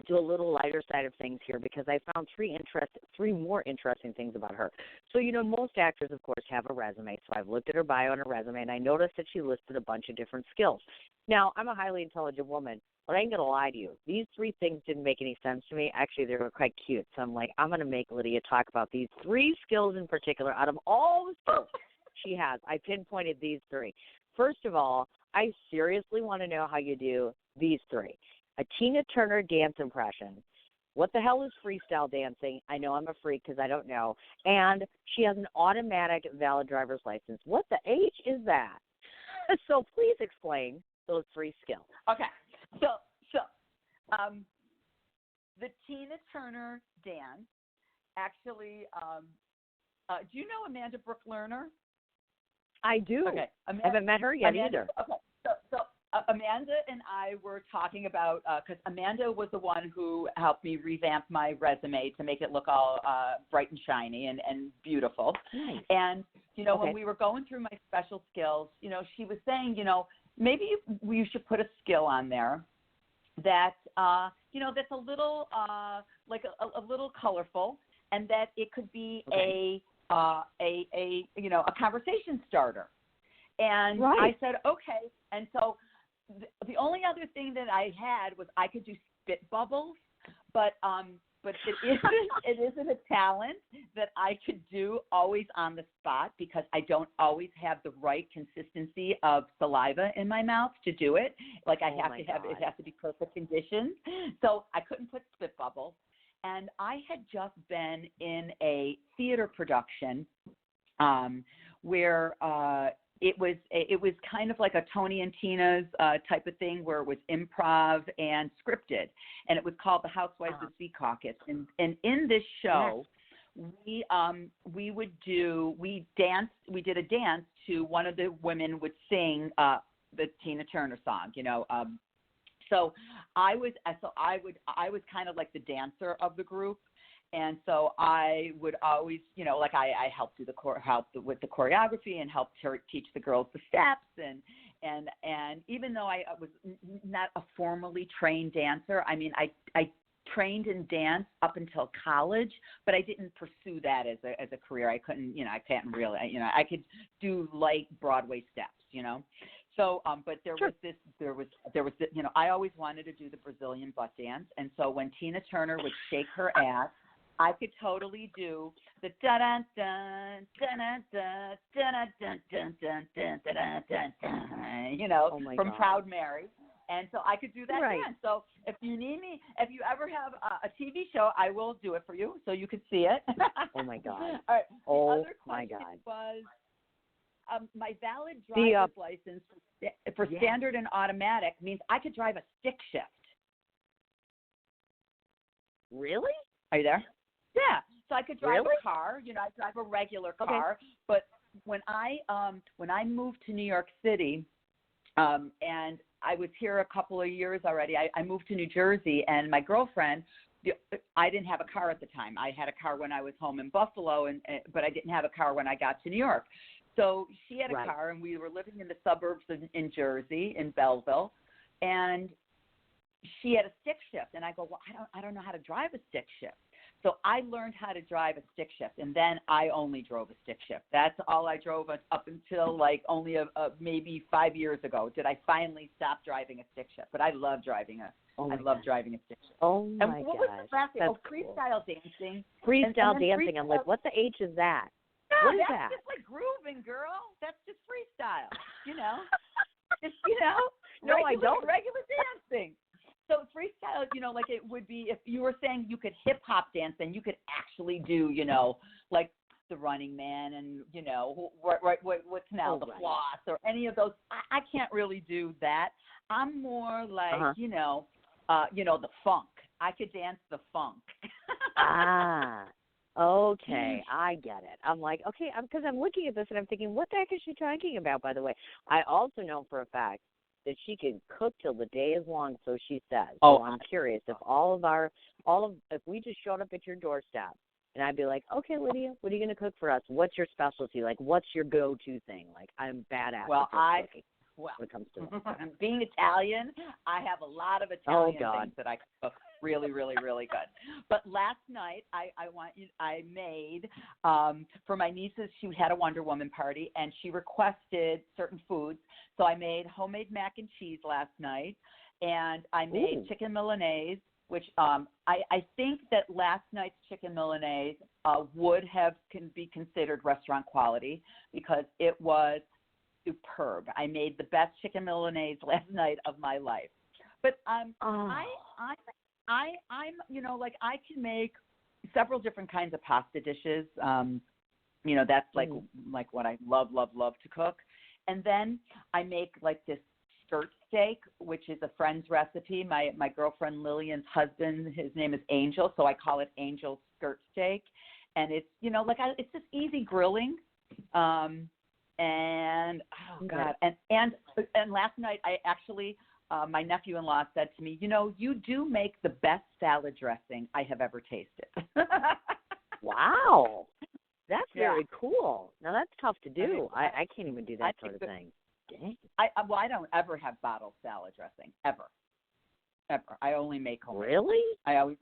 to a little lighter side of things here, because I found three more interesting things about her. So, most actors, of course, have a resume. So I've looked at her bio and her resume, and I noticed that she listed a bunch of different skills. Now, I'm a highly intelligent woman, but I ain't going to lie to you. These three things didn't make any sense to me. Actually, they were quite cute. So I'm like, I'm going to make Lydia talk about these three skills in particular. Out of all the skills she has, I pinpointed these three. First of all, I seriously want to know how you do these three. A Tina Turner dance impression. What the hell is freestyle dancing? I know I'm a freak because I don't know. And she has an automatic valid driver's license. What the H is that? So please explain those three skills. Okay. So the Tina Turner dance, actually, do you know Amanda Brooke Lerner? I do. Okay. I haven't met her yet either. Okay. So Amanda and I were talking about, because Amanda was the one who helped me revamp my resume to make it look all bright and shiny and beautiful. Nice. And, when we were going through my special skills, she was saying, maybe you should put a skill on there that, that's a little, like a little colorful, and that it could be a conversation starter. And I said, okay. And so the only other thing that I had was I could do spit bubbles, but it isn't a talent that I could do always on the spot, because I don't always have the right consistency of saliva in my mouth to do it. Like it has to be perfect conditions. So I couldn't put spit bubbles. And I had just been in a theater production where it was kind of like a Tony and Tina's type of thing, where it was improv and scripted, and it was called The Housewives of Sea Caucus. And in this show, we did a dance to one of the women would sing the Tina Turner song, So I was kind of like the dancer of the group. And so I would always, I helped with the choreography and helped teach the girls the steps. And even though I was not a formally trained dancer, I mean, I trained in dance up until college, but I didn't pursue that as a career. I couldn't, I can't really, I could do light Broadway steps, So, but there was this, I always wanted to do the Brazilian butt dance. And so when Tina Turner would shake her ass, I could totally do the da da da da da da da da da da, from Proud Mary, and so I could do that dance. So if you need me, if you ever have a TV show, I will do it for you, so you could see it. Oh my God! All right. The other question was my valid driver's license for standard and automatic means I could drive a stick shift. Really? Are you there? Yeah, so I could drive a car. I drive a regular car. But when I moved to New York City, and I was here a couple of years already, I moved to New Jersey, and my girlfriend, I didn't have a car at the time. I had a car when I was home in Buffalo, but I didn't have a car when I got to New York. So she had a car, and we were living in the suburbs in Jersey, in Belleville, and she had a stick shift. And I go, well, I don't know how to drive a stick shift. So I learned how to drive a stick shift, and then I only drove a stick shift. That's all I drove up until like only maybe 5 years ago did I finally stop driving a stick shift. But I love driving I love driving a stick shift. Oh my gosh. And what was the last thing? That's freestyle dancing. Freestyle dancing. Freestyle. I'm like, what the H is that? No, what is that's that? just like grooving, girl. That's just freestyle. Just No, I don't. Regular dancing. So freestyle, like it would be if you were saying you could hip hop dance, then you could actually do, like the Running Man and what's now the floss or any of those. I can't really do that. I'm more like the funk. I could dance the funk. Okay, I get it. I'm like, okay, because I'm looking at this and I'm thinking, what the heck is she talking about, by the way? I also know for a fact that she can cook till the day is long, so she says. Oh, so I'm curious if if we just showed up at your doorstep and I'd be like, okay, Lydia, what are you going to cook for us? What's your specialty? Like, what's your go-to thing? Like, I'm badass at cooking. When it comes to that. Being Italian, I have a lot of Italian things that I cook really, really, really good. But last night, I made for my nieces. She had a Wonder Woman party, and she requested certain foods. So I made homemade mac and cheese last night, and I made chicken Milanese, which I think that last night's chicken Milanese can be considered restaurant quality because it was superb. I made the best chicken Milanese last night of my life. But I'm I can make several different kinds of pasta dishes. That's like what I love to cook. And then I make like this skirt steak, which is a friend's recipe. My girlfriend Lillian's husband, his name is Angel, so I call it Angel skirt steak. And it's it's just easy grilling. And last night I actually my nephew-in-law said to me, you do make the best salad dressing I have ever tasted. Wow. That's very cool. Now, that's tough to do. I can't even do that sort of thing. Dang. I don't ever have bottled salad dressing, ever. I only make homemade. Really? I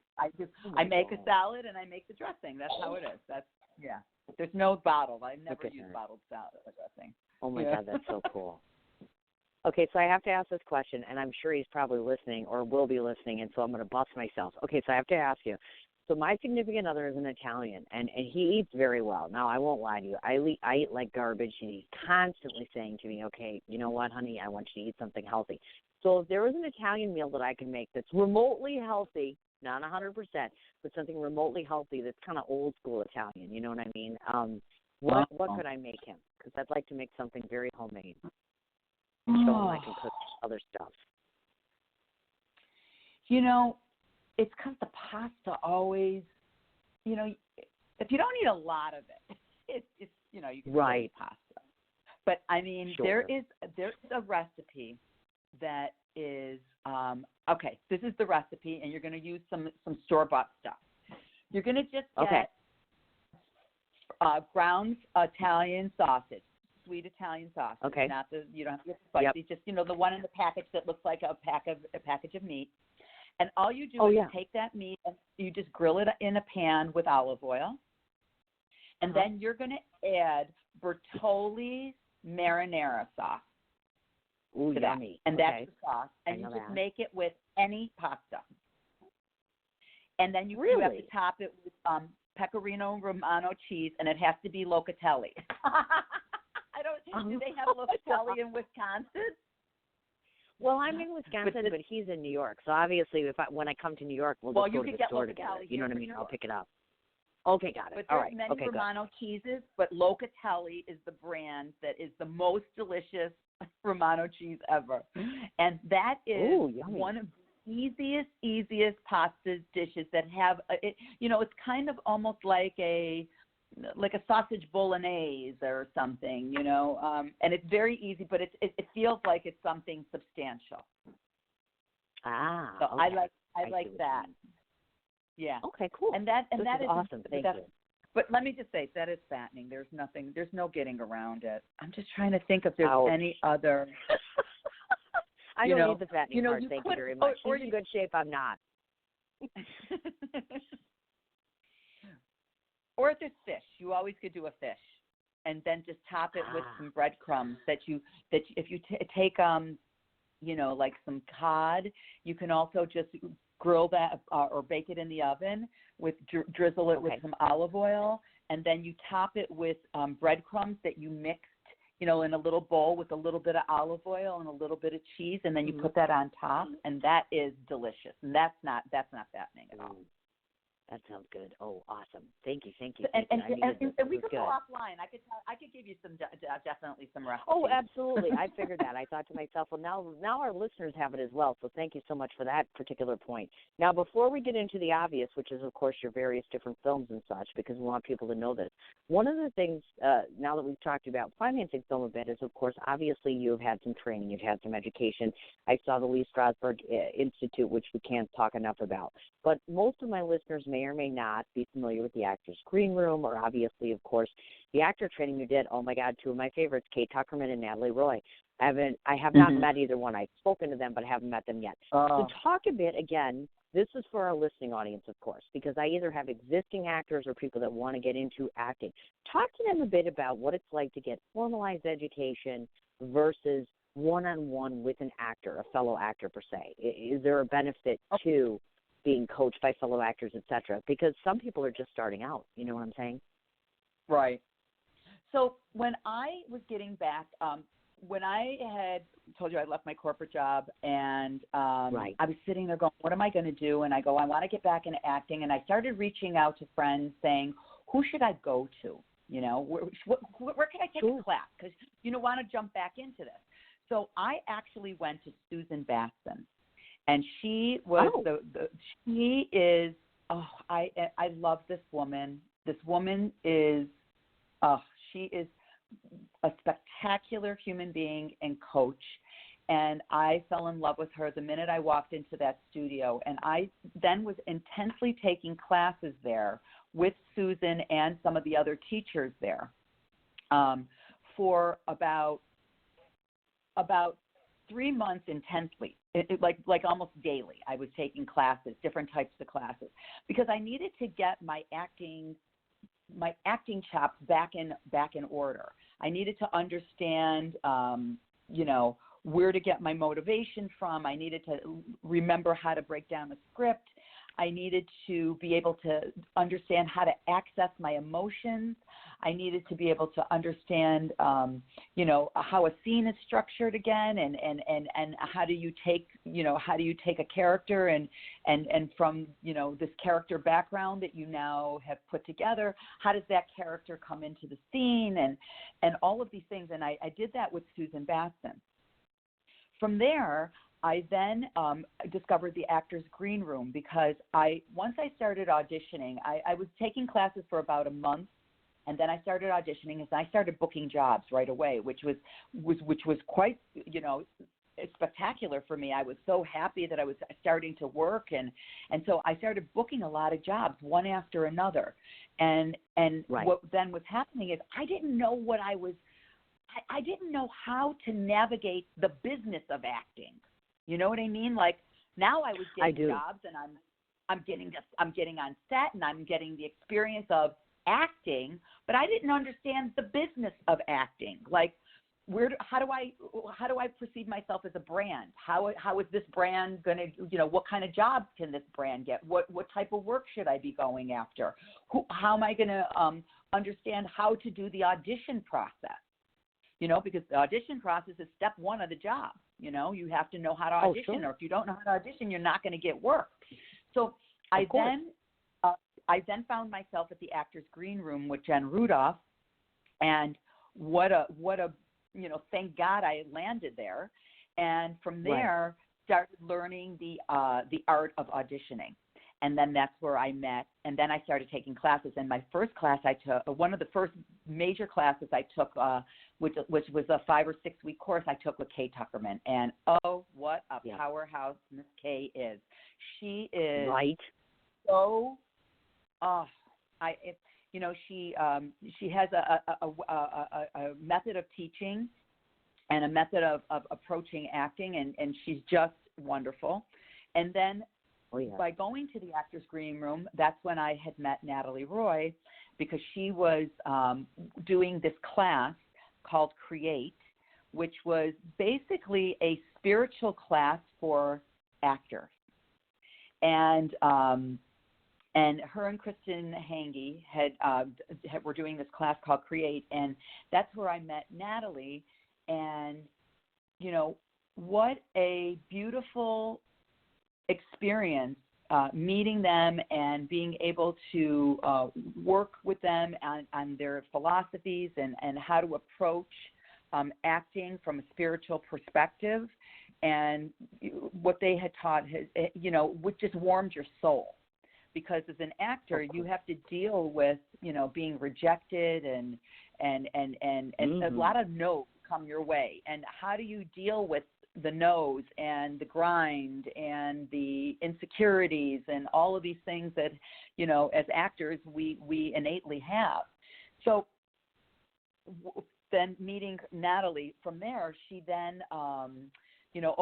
make a salad and I make the dressing. That's how it is. There's no bottled. I've never used bottled salad dressing. Oh, my God, that's so cool. Okay, so I have to ask this question, and I'm sure he's probably listening or will be listening, and so I'm going to bust myself. Okay, so I have to ask you. So my significant other is an Italian, and he eats very well. Now, I won't lie to you. I eat like garbage, and he's constantly saying to me, okay, you know what, honey, I want you to eat something healthy. So if there was an Italian meal that I can make that's remotely healthy, not 100%, but something remotely healthy that's kind of old school Italian, you know what I mean? What could I make him? Because I'd like to make something very homemade. Show him I can cook other stuff. It's because the pasta always, if you don't eat a lot of it, it's you can eat pasta. But I mean, there is a recipe that is okay. This is the recipe, and you're going to use some store-bought stuff. You're going to just get ground Italian sausage, sweet Italian sausage. Okay. Not you don't have to get spicy. Just the one in the package that looks like a package of meat. And all you do is take that meat and you just grill it in a pan with olive oil. And then you're going to add Bertolli's marinara sauce to that. Yummy. And that's the sauce. And you just make it with any pasta. And then you have to top it with pecorino romano cheese, and it has to be locatelli. Do they have locatelli in Wisconsin? Well, I'm in Wisconsin, but he's in New York. So obviously, when I come to New York, we'll just go to the store together. You know what I mean? I'll pick it up. Okay, got it. But there's many Romano cheeses, but Locatelli is the brand that is the most delicious Romano cheese ever. And that is one of the easiest pasta dishes that have, it's kind of almost like a sausage bolognese or something, and it's very easy, but it feels like it's something substantial. So I like that. Yeah. Okay, cool. And that is awesome. Thank you. But let me just say that is fattening. There's no getting around it. I'm just trying to think if there's any other. I don't need the fattening part. Thank you very much. He's in good shape. I'm not. Or if there's fish, you always could do a fish, and then just top it with some breadcrumbs if you take like some cod, you can also just grill that or bake it in the oven with drizzle it with some olive oil, and then you top it with breadcrumbs that you mixed, in a little bowl with a little bit of olive oil and a little bit of cheese, and then you put that on top, and that is delicious. And that's not fattening at all. That sounds good. Oh, awesome! Thank you. And we could go offline. I could give you definitely some recipes. Oh, absolutely. I figured that. I thought to myself, well, now our listeners have it as well. So thank you so much for that particular point. Now, before we get into the obvious, which is of course your various different films and such, because we want people to know this. One of the things now that we've talked about financing film a bit is, of course, obviously you have had some training, you've had some education. I saw the Lee Strasberg Institute, which we can't talk enough about. But most of my listeners may or may not be familiar with the Actors Green Room, or obviously, of course, the actor training you did. Oh my God, two of my favorites, Kate Tuckerman and Natalie Roy. I have not met either one. I've spoken to them, but I haven't met them yet. So talk a bit, again, this is for our listening audience, of course, because I either have existing actors or people that want to get into acting. Talk to them a bit about what it's like to get formalized education versus one-on-one with an actor, a fellow actor per se. Is there a benefit to being coached by fellow actors, et cetera? Because some people are just starting out. You know what I'm saying? Right. So when I was getting back, when I had told you I left my corporate job, and I was sitting there going, what am I going to do? And I go, I want to get back into acting. And I started reaching out to friends saying, who should I go to? Where can I take a class? Because want to jump back into this. So I actually went to Susan Batson. And she was she is, I love this woman. This woman is, she is a spectacular human being and coach. And I fell in love with her the minute I walked into that studio. And I then was intensely taking classes there with Susan and some of the other teachers there for about 3 months intensely. Like almost daily, I was taking classes, different types of classes, because I needed to get my acting chops back in order. I needed to understand, where to get my motivation from. I needed to remember how to break down a script. I needed to be able to understand how to access my emotions. I needed to be able to understand, how a scene is structured again, and how do you take a character and from, this character background that you now have put together, how does that character come into the scene, and all of these things. And I did that with Susan Batson. From there, I then discovered the Actors Green Room, because once I started auditioning, I was taking classes for about a month, and then I started auditioning, and I started booking jobs right away, which was quite, spectacular for me. I was so happy that I was starting to work, and so I started booking a lot of jobs, one after another. And what then was happening is I didn't know I didn't know how to navigate the business of acting. You know what I mean? Like, now I was getting jobs, and I'm getting on set, and I'm getting the experience of acting, but I didn't understand the business of acting. Like, how do I perceive myself as a brand? How is this brand going to, what kind of jobs can this brand get? What type of work should I be going after? How am I going to understand how to do the audition process? Because the audition process is step one of the job. You have to know how to audition, or if you don't know how to audition, you're not going to get work. So I then found myself at the Actors Green Room with Jen Rudolph, and what a thank God I landed there, and from there started learning the art of auditioning. And then that's where I met, and then I started taking classes. And my first class I took, one of the first major classes I took, which was a 5 or 6 week course I took with Kay Tuckerman. And what a powerhouse Miss Kay is. She is so. She has a method of teaching and a method of approaching acting, and she's just wonderful. And then by going to the Actors Green Room, that's when I had met Natalie Roy. because she was doing this class called Create, which was basically a spiritual class for actors. And her and Kristen Hange were doing this class called Create, and that's where I met Natalie. And, you know, what a beautiful experience meeting them and being able to work with them on their philosophies and how to approach acting from a spiritual perspective. And what they had taught has, you know, what just warmed your soul, because as an actor you have to deal with, you know, being rejected and a lot of no's come your way, and how do you deal with the no's and the grind and the insecurities and all of these things that, you know, as actors we innately have. So then meeting Natalie from there, she then you know,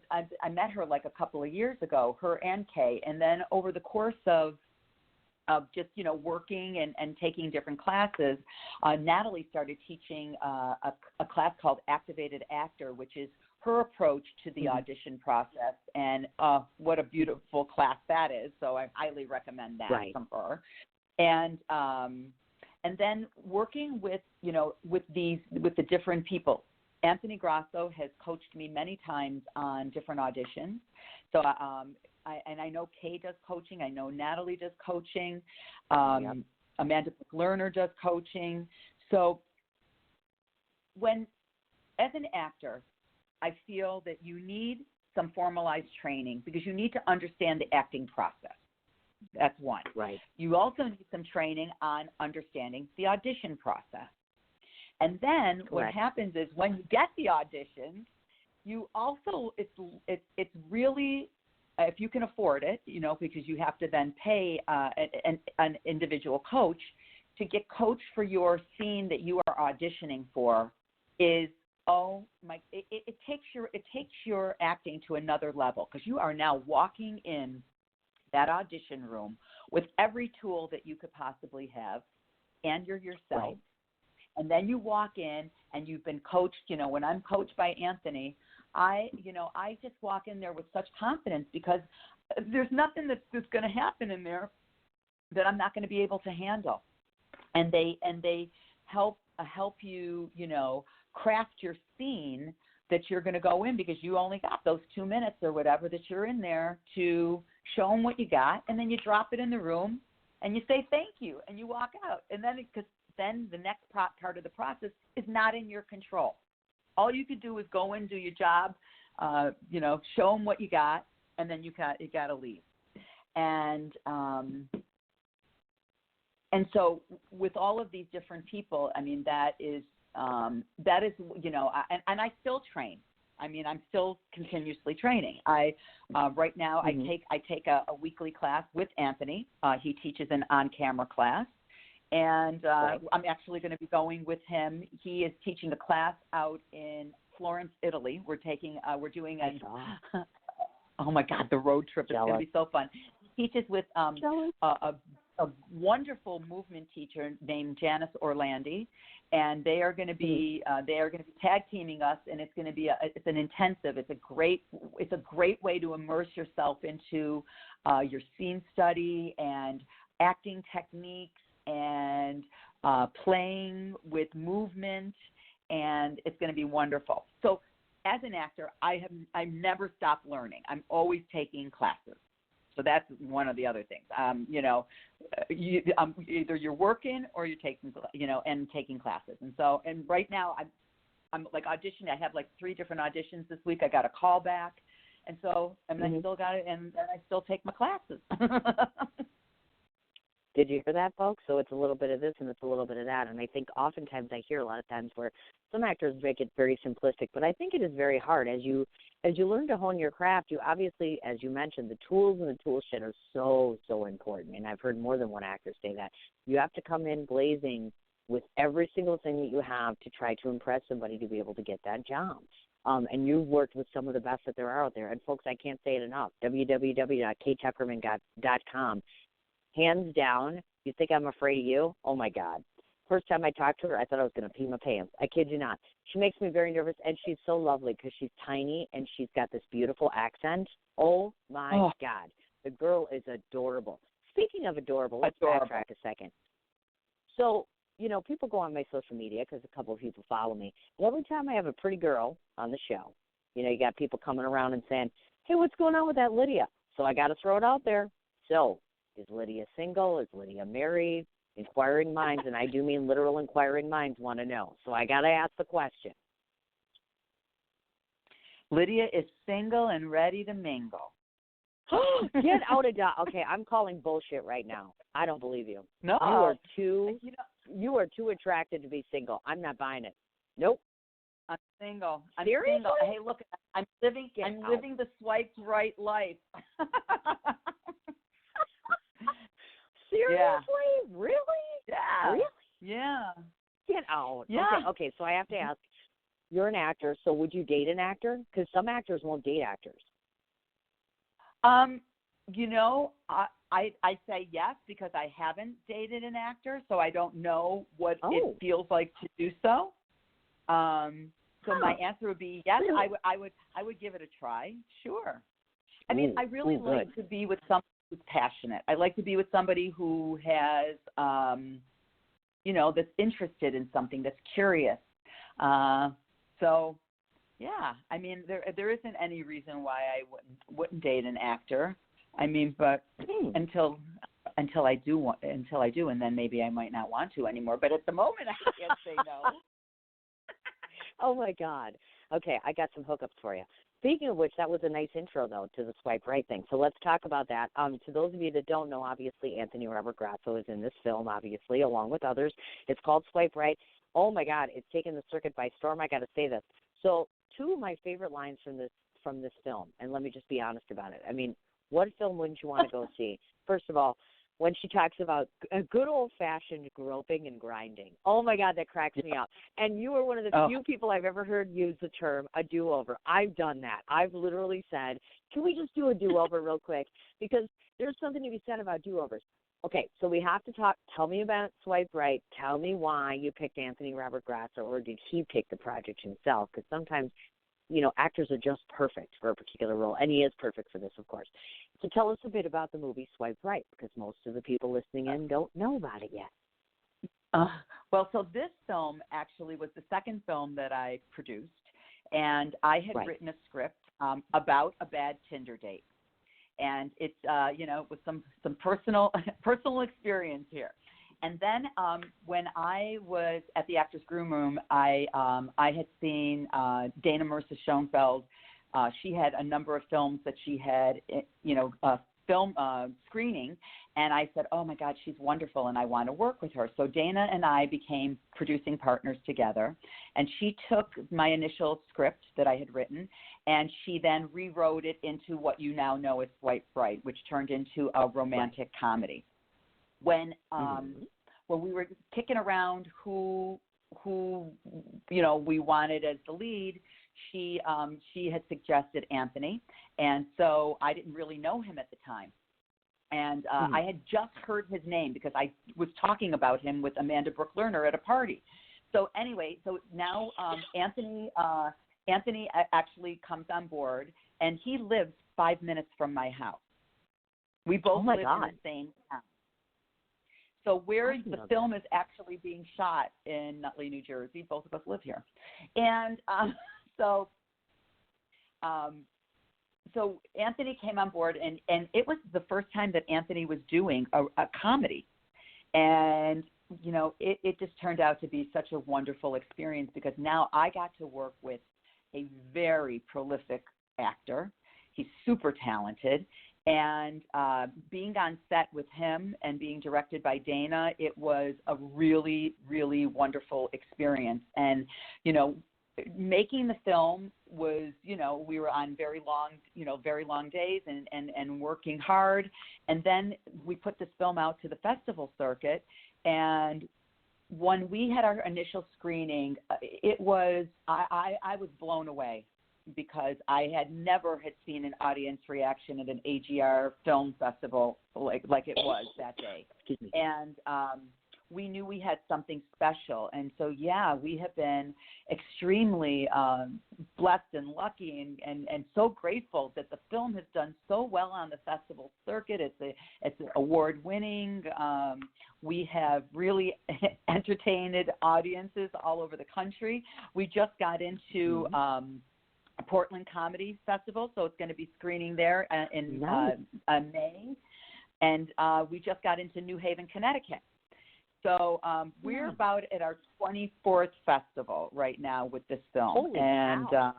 I met her like a couple of years ago, her and Kay, and then over the course of just, you know, working and taking different classes, Natalie started teaching a class called Activated Actor, which is her approach to the audition process, and what a beautiful class that is. So I highly recommend that from her. And then working with, you know, with the different people. Anthony Grasso has coached me many times on different auditions. So I know Kay does coaching. I know Natalie does coaching. Amanda Lerner does coaching. So as an actor, I feel that you need some formalized training because you need to understand the acting process. That's one. Right. You also need some training on understanding the audition process. And then what happens is when you get the audition, you also, it's really, if you can afford it, you know, because you have to then pay an individual coach to get coached for your scene that you are auditioning for, is, it takes your acting to another level, because you are now walking in that audition room with every tool that you could possibly have, and you're yourself. Right. And then you walk in and you've been coached. You know, when I'm coached by Anthony, I just walk in there with such confidence, because there's nothing that's going to happen in there that I'm not going to be able to handle. And they help you, you know, craft your scene that you're going to go in, because you only got those 2 minutes or whatever that you're in there to show them what you got, and then you drop it in the room and you say thank you and you walk out. And then then the next part of the process is not in your control. All you could do is go in, do your job, you know, show them what you got, and then you got to leave. And so with all of these different people, I mean, that is, you know, and I still train. I mean, I'm still continuously training. Right now I take a weekly class with Anthony. He teaches an on-camera class. And I'm actually going to be going with him. He is teaching a class out in Florence, Italy. We're doing oh my God, the road trip is going to be so fun. He teaches with a wonderful movement teacher named Janice Orlandi, and they are going to be tag teaming us, and it's going to be it's an intensive. It's a great way to immerse yourself into your scene study and acting techniques, and playing with movement, and it's going to be wonderful. So as an actor, I've never stopped learning. I'm always taking classes. So that's one of the other things. You know, either you're working or you're taking, you know, and taking classes. And right now I'm like auditioning. I have like 3 different auditions this week. I got a call back, and so I still got it, and I still take my classes. Did you hear that, folks? So it's a little bit of this and it's a little bit of that. And I think oftentimes I hear a lot of times where some actors make it very simplistic, but I think it is very hard. As you learn to hone your craft, you obviously, as you mentioned, the tools and the tool shed are so, so important. And I've heard more than one actor say that. You have to come in blazing with every single thing that you have to try to impress somebody to be able to get that job. And you've worked with some of the best that there are out there. And, folks, I can't say it enough, www.ktuckerman.com. Hands down, You think I'm afraid of you? Oh, my God. First time I talked to her, I thought I was going to pee my pants. I kid you not. She makes me very nervous, and she's so lovely because she's tiny and she's got this beautiful accent. Oh, my God. The girl is adorable. Speaking of adorable, let's backtrack a second. So, you know, people go on my social media because a couple of people follow me. And every time I have a pretty girl on the show, you know, you got people coming around and saying, hey, what's going on with that Lydia? So I got to throw it out there. So is Lydia single? Is Lydia married? Inquiring minds, and I do mean literal inquiring minds, want to know. So I got to ask the question. Lydia is single and ready to mingle. Get out of Dodge. Okay, I'm calling bullshit right now. I don't believe you. No. You are too attracted to be single. I'm not buying it. Nope. I'm single. I'm Seriously? single. Hey, look, I'm living the swiped right life. Seriously? Yeah. Really? Yeah. Really? Yeah. Get out. Yeah. Okay, so I have to ask, you're an actor, so would you date an actor? Because some actors won't date actors. You know, I say yes because I haven't dated an actor, so I don't know what it feels like to do so. So my answer would be yes. I would give it a try. Sure. I mean, I really like to be with somebody who's passionate. I like to be with somebody who has, you know, that's interested in something, that's curious. So, yeah. I mean, there isn't any reason why I wouldn't date an actor. I mean, but until I do, and then maybe I might not want to anymore. But at the moment, I can't say no. Oh my God. Okay, I got some hookups for you. Speaking of which, that was a nice intro, though, to the swipe right thing. So let's talk about that. To those of you that don't know, obviously, Anthony Robert Grasso is in this film, obviously, along with others. It's called Swipe Right. Oh, my God, it's taken the circuit by storm. I got to say this. So two of my favorite lines from this film, and let me just be honest about it. I mean, what film wouldn't you want to go see? First of all, when she talks about a good old-fashioned groping and grinding. Oh, my God, that cracks me up. And you are one of the few people I've ever heard use the term a do-over. I've done that. I've literally said, can we just do a do-over real quick? Because there's something to be said about do-overs. Okay, so we have to talk. Tell me about Swipe Right. Tell me why you picked Anthony Robert Grasso, or did he pick the project himself? Because sometimes, you know, actors are just perfect for a particular role, and he is perfect for this, of course. So tell us a bit about the movie Swipe Right, because most of the people listening in don't know about it yet. Well, so this film actually was the second film that I produced, and I had written a script about a bad Tinder date. And it's, you know, with some personal experience here. And then when I was at the Actors Groom Room, I had seen Dana Marissa Schoenfeld. She had a number of films that she had, you know, film screening. And I said, oh, my God, she's wonderful, and I want to work with her. So Dana and I became producing partners together. And she took my initial script that I had written, and she then rewrote it into what you now know as Swipe Right, which turned into a romantic comedy. When we were kicking around who you know we wanted as the lead, she had suggested Anthony, and so I didn't really know him at the time. And I had just heard his name because I was talking about him with Amanda Brooke Lerner at a party. So anyway, so now Anthony actually comes on board, and he lives 5 minutes from my house. We both live in the same town. So where the film is actually being shot in Nutley, New Jersey, both of us live here. And so Anthony came on board, and it was the first time that Anthony was doing a comedy. And, you know, it just turned out to be such a wonderful experience because now I got to work with a very prolific actor. He's super talented. And being on set with him and being directed by Dana, it was a really, really wonderful experience. And, you know, making the film was, you know, we were on very long days and working hard. And then we put this film out to the festival circuit. And when we had our initial screening, it was, I was blown away. because I had never seen an audience reaction at an AGR film festival like it was that day. Excuse me. And we knew we had something special. And so, yeah, we have been extremely blessed and lucky and so grateful that the film has done so well on the festival circuit. It's award-winning. We have really entertained audiences all over the country. We just got into Portland Comedy Festival, so it's going to be screening there in May. And we just got into New Haven, Connecticut. So we're about at our 24th festival right now with this film. Holy wow.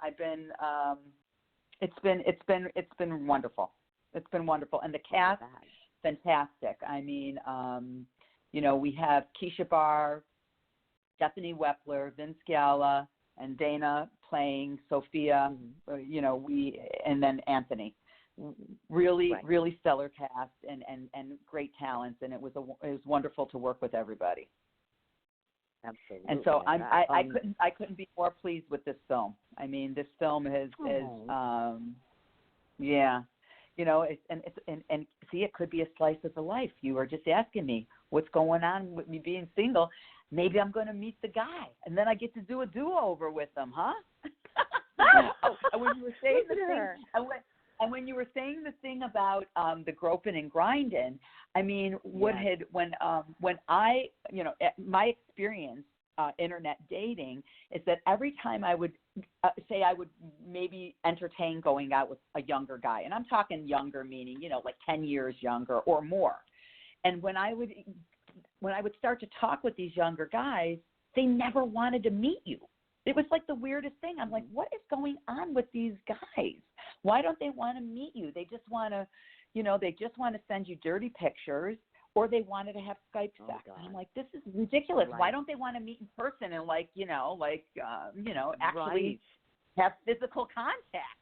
I've been it's been wonderful. It's been wonderful, and the cast fantastic. I mean, we have Keisha Barr, Stephanie Wepler, Vince Gala, and Dana playing Sophia. And then Anthony. Really stellar cast and great talents, and it was wonderful to work with everybody. Absolutely. And so I couldn't be more pleased with this film. I mean, this film is see, it could be a slice of the life. You were just asking me what's going on with me being single. Maybe I'm going to meet the guy, and then I get to do a do-over with him, huh? And when you were saying the thing, when you were saying the thing about the groping and grinding, I mean, when I, my experience internet dating is that every time I would say I would maybe entertain going out with a younger guy, and I'm talking younger meaning, like 10 years younger or more. And when I would start to talk with these younger guys, they never wanted to meet you. It was like the weirdest thing. I'm like, what is going on with these guys? Why don't they want to meet you? They just want to, send you dirty pictures, or they wanted to have Skype sex. And I'm like, this is ridiculous. Right. Why don't they want to meet in person and actually have physical contact?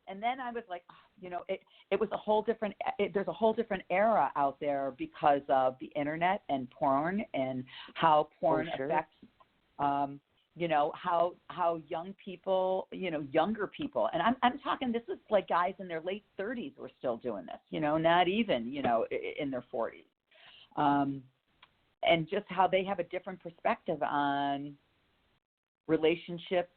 And then I was like, it was a whole different. There's a whole different era out there because of the internet and porn and how porn affects. How young people, younger people, and I'm talking, this is like guys in their late 30s were still doing this, not even, in their 40s. And just how they have a different perspective on relationship,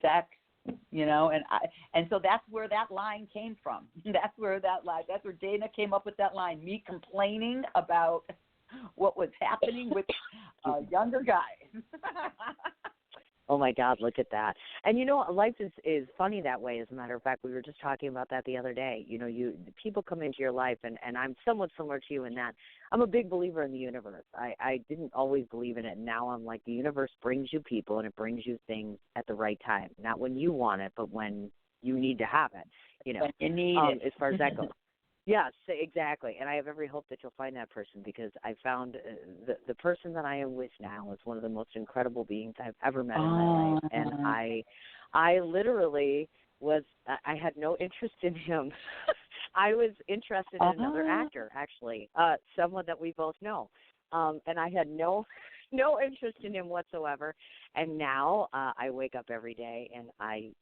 sex, and so that's where that line came from. That's where Dana came up with that line, me complaining about what was happening with younger guys. Oh my God, look at that. And life is funny that way. As a matter of fact, we were just talking about that the other day. People come into your life, and I'm somewhat similar to you in that I'm a big believer in the universe. I didn't always believe in it, and now I'm like, the universe brings you people, and it brings you things at the right time. Not when you want it, but when you need to have it. When you need it. As far as that goes. Yes, exactly. And I have every hope that you'll find that person, because I found the person that I am with now is one of the most incredible beings I've ever met in my life. And I literally I had no interest in him. I was interested in another actor, actually, someone that we both know. And I had no interest in him whatsoever. And now I wake up every day and I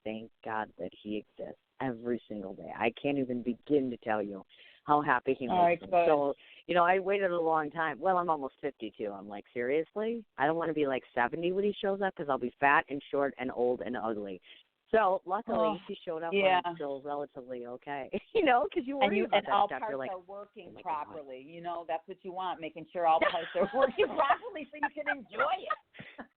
thank God that he exists every single day. I can't even begin to tell you how happy he makes me. So, I waited a long time. Well, I'm almost 52. I'm like, seriously? I don't want to be like 70 when he shows up, because I'll be fat and short and old and ugly. So luckily he showed up when I'm still relatively okay, because you worry about that all stuff. Parts You're like, are working properly. That's what you want, making sure all parts are working properly so you can enjoy it.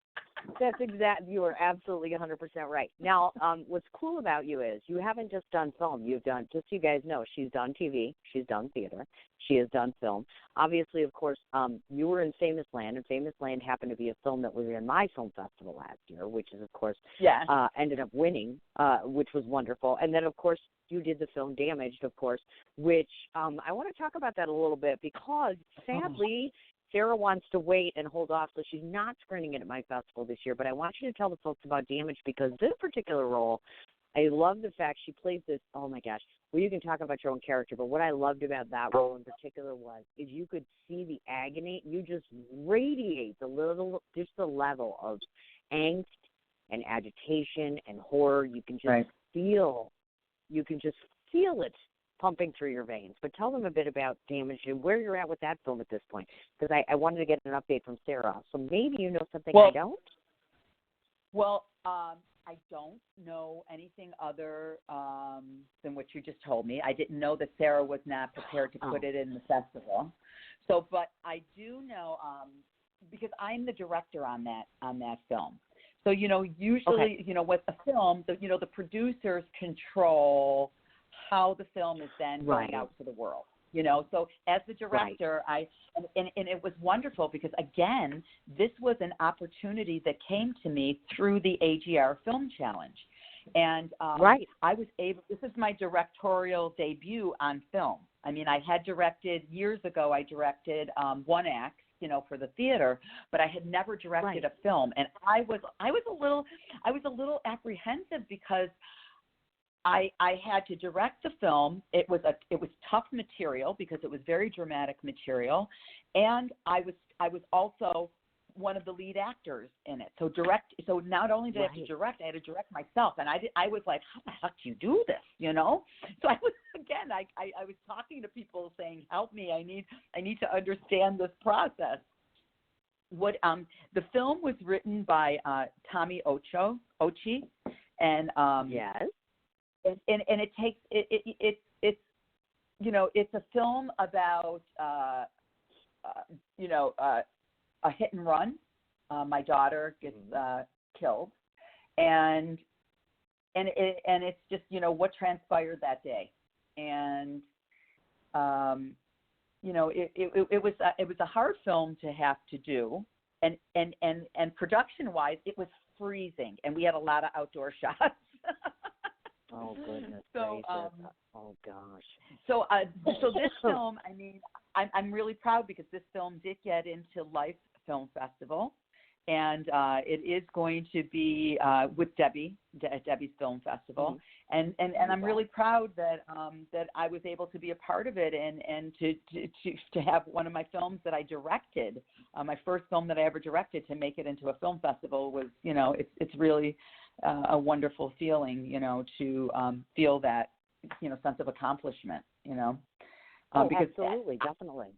That's exactly. You are absolutely 100% right. Now, what's cool about you is you haven't just done film. You've done, just so you guys know, she's done TV, she's done theater, she has done film. Obviously, of course, you were in Famous Land, and Famous Land happened to be a film that was in my film festival last year, which is, of course, ended up winning, which was wonderful. And then, of course, you did the film Damaged, of course, which I want to talk about that a little bit, because sadly, Sarah wants to wait and hold off, so she's not screening it at my festival this year. But I want you to tell the folks about Damage, because this particular role I love the fact she plays this, oh my gosh, well, you can talk about your own character, but what I loved about that role in particular is you could see the agony. You just radiate just the level of angst and agitation and horror. You can just feel it pumping through your veins. But tell them a bit about Damage and where you're at with that film at this point, because I wanted to get an update from Sarah. So maybe you know something I don't? Well, I don't know anything other than what you just told me. I didn't know that Sarah was not prepared to put it in the festival. So, but I do know because I'm the director on that film. So, usually, with a film, the producers control how the film is then going out to the world. So as the director, and it was wonderful because, again, this was an opportunity that came to me through the AGR Film Challenge. And I was able, this is my directorial debut on film. I mean, I had directed, years ago, I directed one act, for the theater, but I had never directed a film. And I was a little apprehensive because I had to direct the film. It was tough material because it was very dramatic material, and I was also one of the lead actors in it. So not only did I have to direct, I had to direct myself, and I was like, how the heck do you do this? So I was talking to people saying, help me, I need to understand this process. The film was written by Tommy Ochi, and yes. And it takes it's a film about a hit and run. My daughter gets killed, and it's just what transpired that day, and it was a hard film to have to do, and production wise it was freezing, and we had a lot of outdoor shots. Oh goodness! So, oh gosh! So this film, I mean, I'm really proud because this film did get into Life Film Festival, and it is going to be with Debbie's Film Festival, and I'm really proud that I was able to be a part of it, and to have one of my films that I directed, my first film that I ever directed, to make it into a film festival was, it's really a wonderful feeling, to feel that, sense of accomplishment, because absolutely, definitely.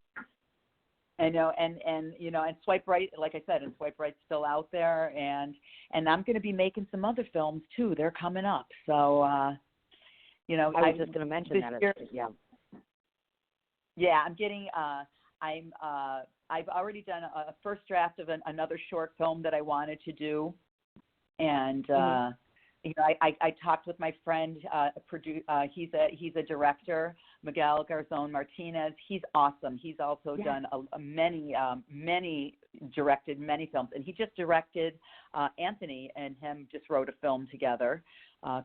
I know, and Swipe Right, like I said, and Swipe Right's still out there, and I'm going to be making some other films too. They're coming up, so I was just going to mention that. Yeah, I'm getting. I've already done a first draft of another short film that I wanted to do. And I talked with my friend, he's a director, Miguel Garzon Martinez. He's awesome. He's also done directed many films, and he just directed Anthony and him just wrote a film together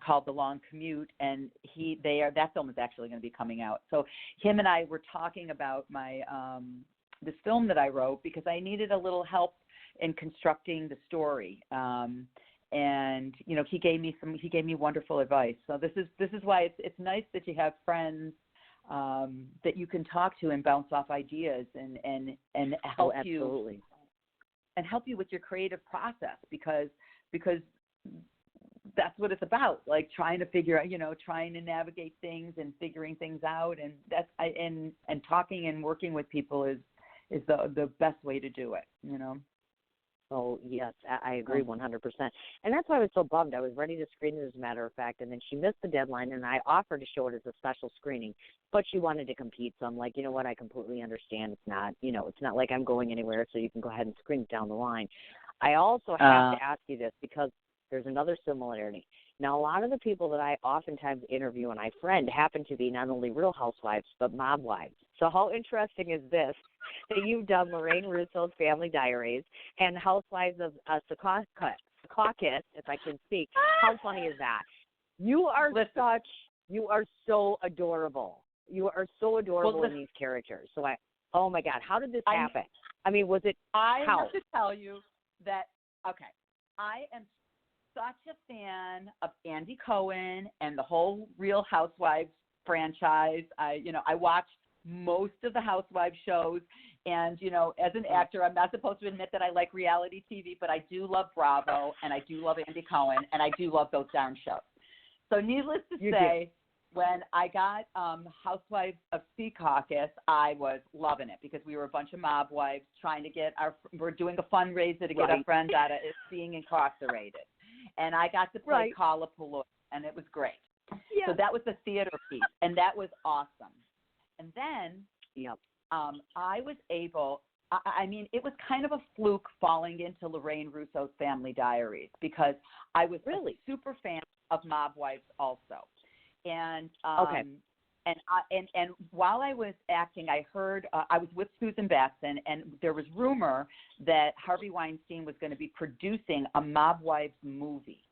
called The Long Commute, and that film is actually going to be coming out. So him and I were talking about my this film that I wrote because I needed a little help in constructing the story. And he gave me wonderful advice. So this is why it's nice that you have friends that you can talk to and bounce off ideas and help you and help you with your creative process because that's what it's about, like trying to figure out, trying to navigate things and figuring things out, and and talking and working with people is the best way to do it, Oh, yes, I agree 100%. And that's why I was so bummed. I was ready to screen it, as a matter of fact, and then she missed the deadline, and I offered to show it as a special screening, but she wanted to compete. So I'm like, you know what, I completely understand. It's not, it's not like I'm going anywhere, so you can go ahead and screen it down the line. I also have to ask you this because there's another similarity. Now, a lot of the people that I oftentimes interview and I friend happen to be not only Real Housewives, but mob wives. So how interesting is this that you've done Lorraine Russo's Family Diaries and Housewives of Secaucus, if I can speak. How funny is that? You are so adorable. You are so adorable in these characters. So oh my God, how did this happen? I mean, was it I have to tell you that, okay, I am such a fan of Andy Cohen and the whole Real Housewives franchise. I watched most of the Housewives shows. And, as an actor, I'm not supposed to admit that I like reality TV, but I do love Bravo, and I do love Andy Cohen, and I do love those darn shows. So needless to say, when I got Housewives of Sea Caucus, I was loving it because we were a bunch of mob wives trying to we're doing a fundraiser to get our friends out of being incarcerated. And I got to play Carla Paloy, and it was great. Yeah. So that was the theater piece, and that was awesome. And then I was able, it was kind of a fluke falling into Lorraine Russo's Family Diaries because I was really a super fan of mob wives also. And and while I was acting, I heard I was with Susan Batson, and there was rumor that Harvey Weinstein was going to be producing a mob wives movie.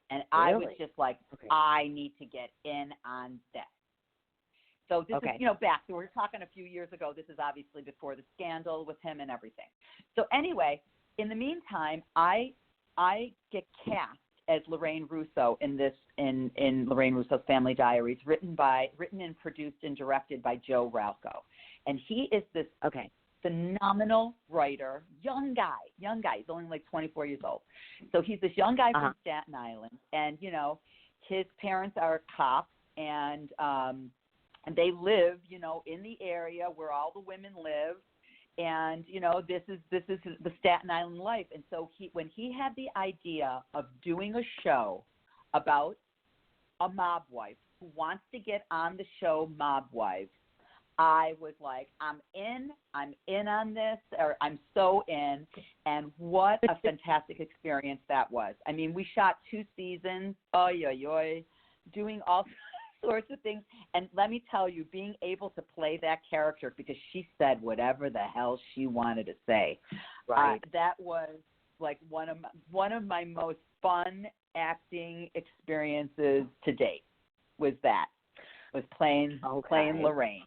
And I was just like, I need to get in on this. So this is, back. So we're talking a few years ago. This is obviously before the scandal with him and everything. So anyway, in the meantime, I get cast as Lorraine Russo in Lorraine Russo's Family Diaries, written and produced and directed by Joe Ralco. And he is this phenomenal writer, young guy. He's only like 24 years old. So he's this young guy from Staten Island, and his parents are cops, and they live, in the area where all the women live, and this is the Staten Island life. And so when he had the idea of doing a show about a mob wife who wants to get on the show Mob Wives, I was like, I'm in on this, or I'm so in. And what a fantastic experience that was. I mean, we shot 2 seasons, doing all sorts of things. And let me tell you, being able to play that character, because she said whatever the hell she wanted to say, that was like one of my most fun acting experiences to date. Was playing Lorraine.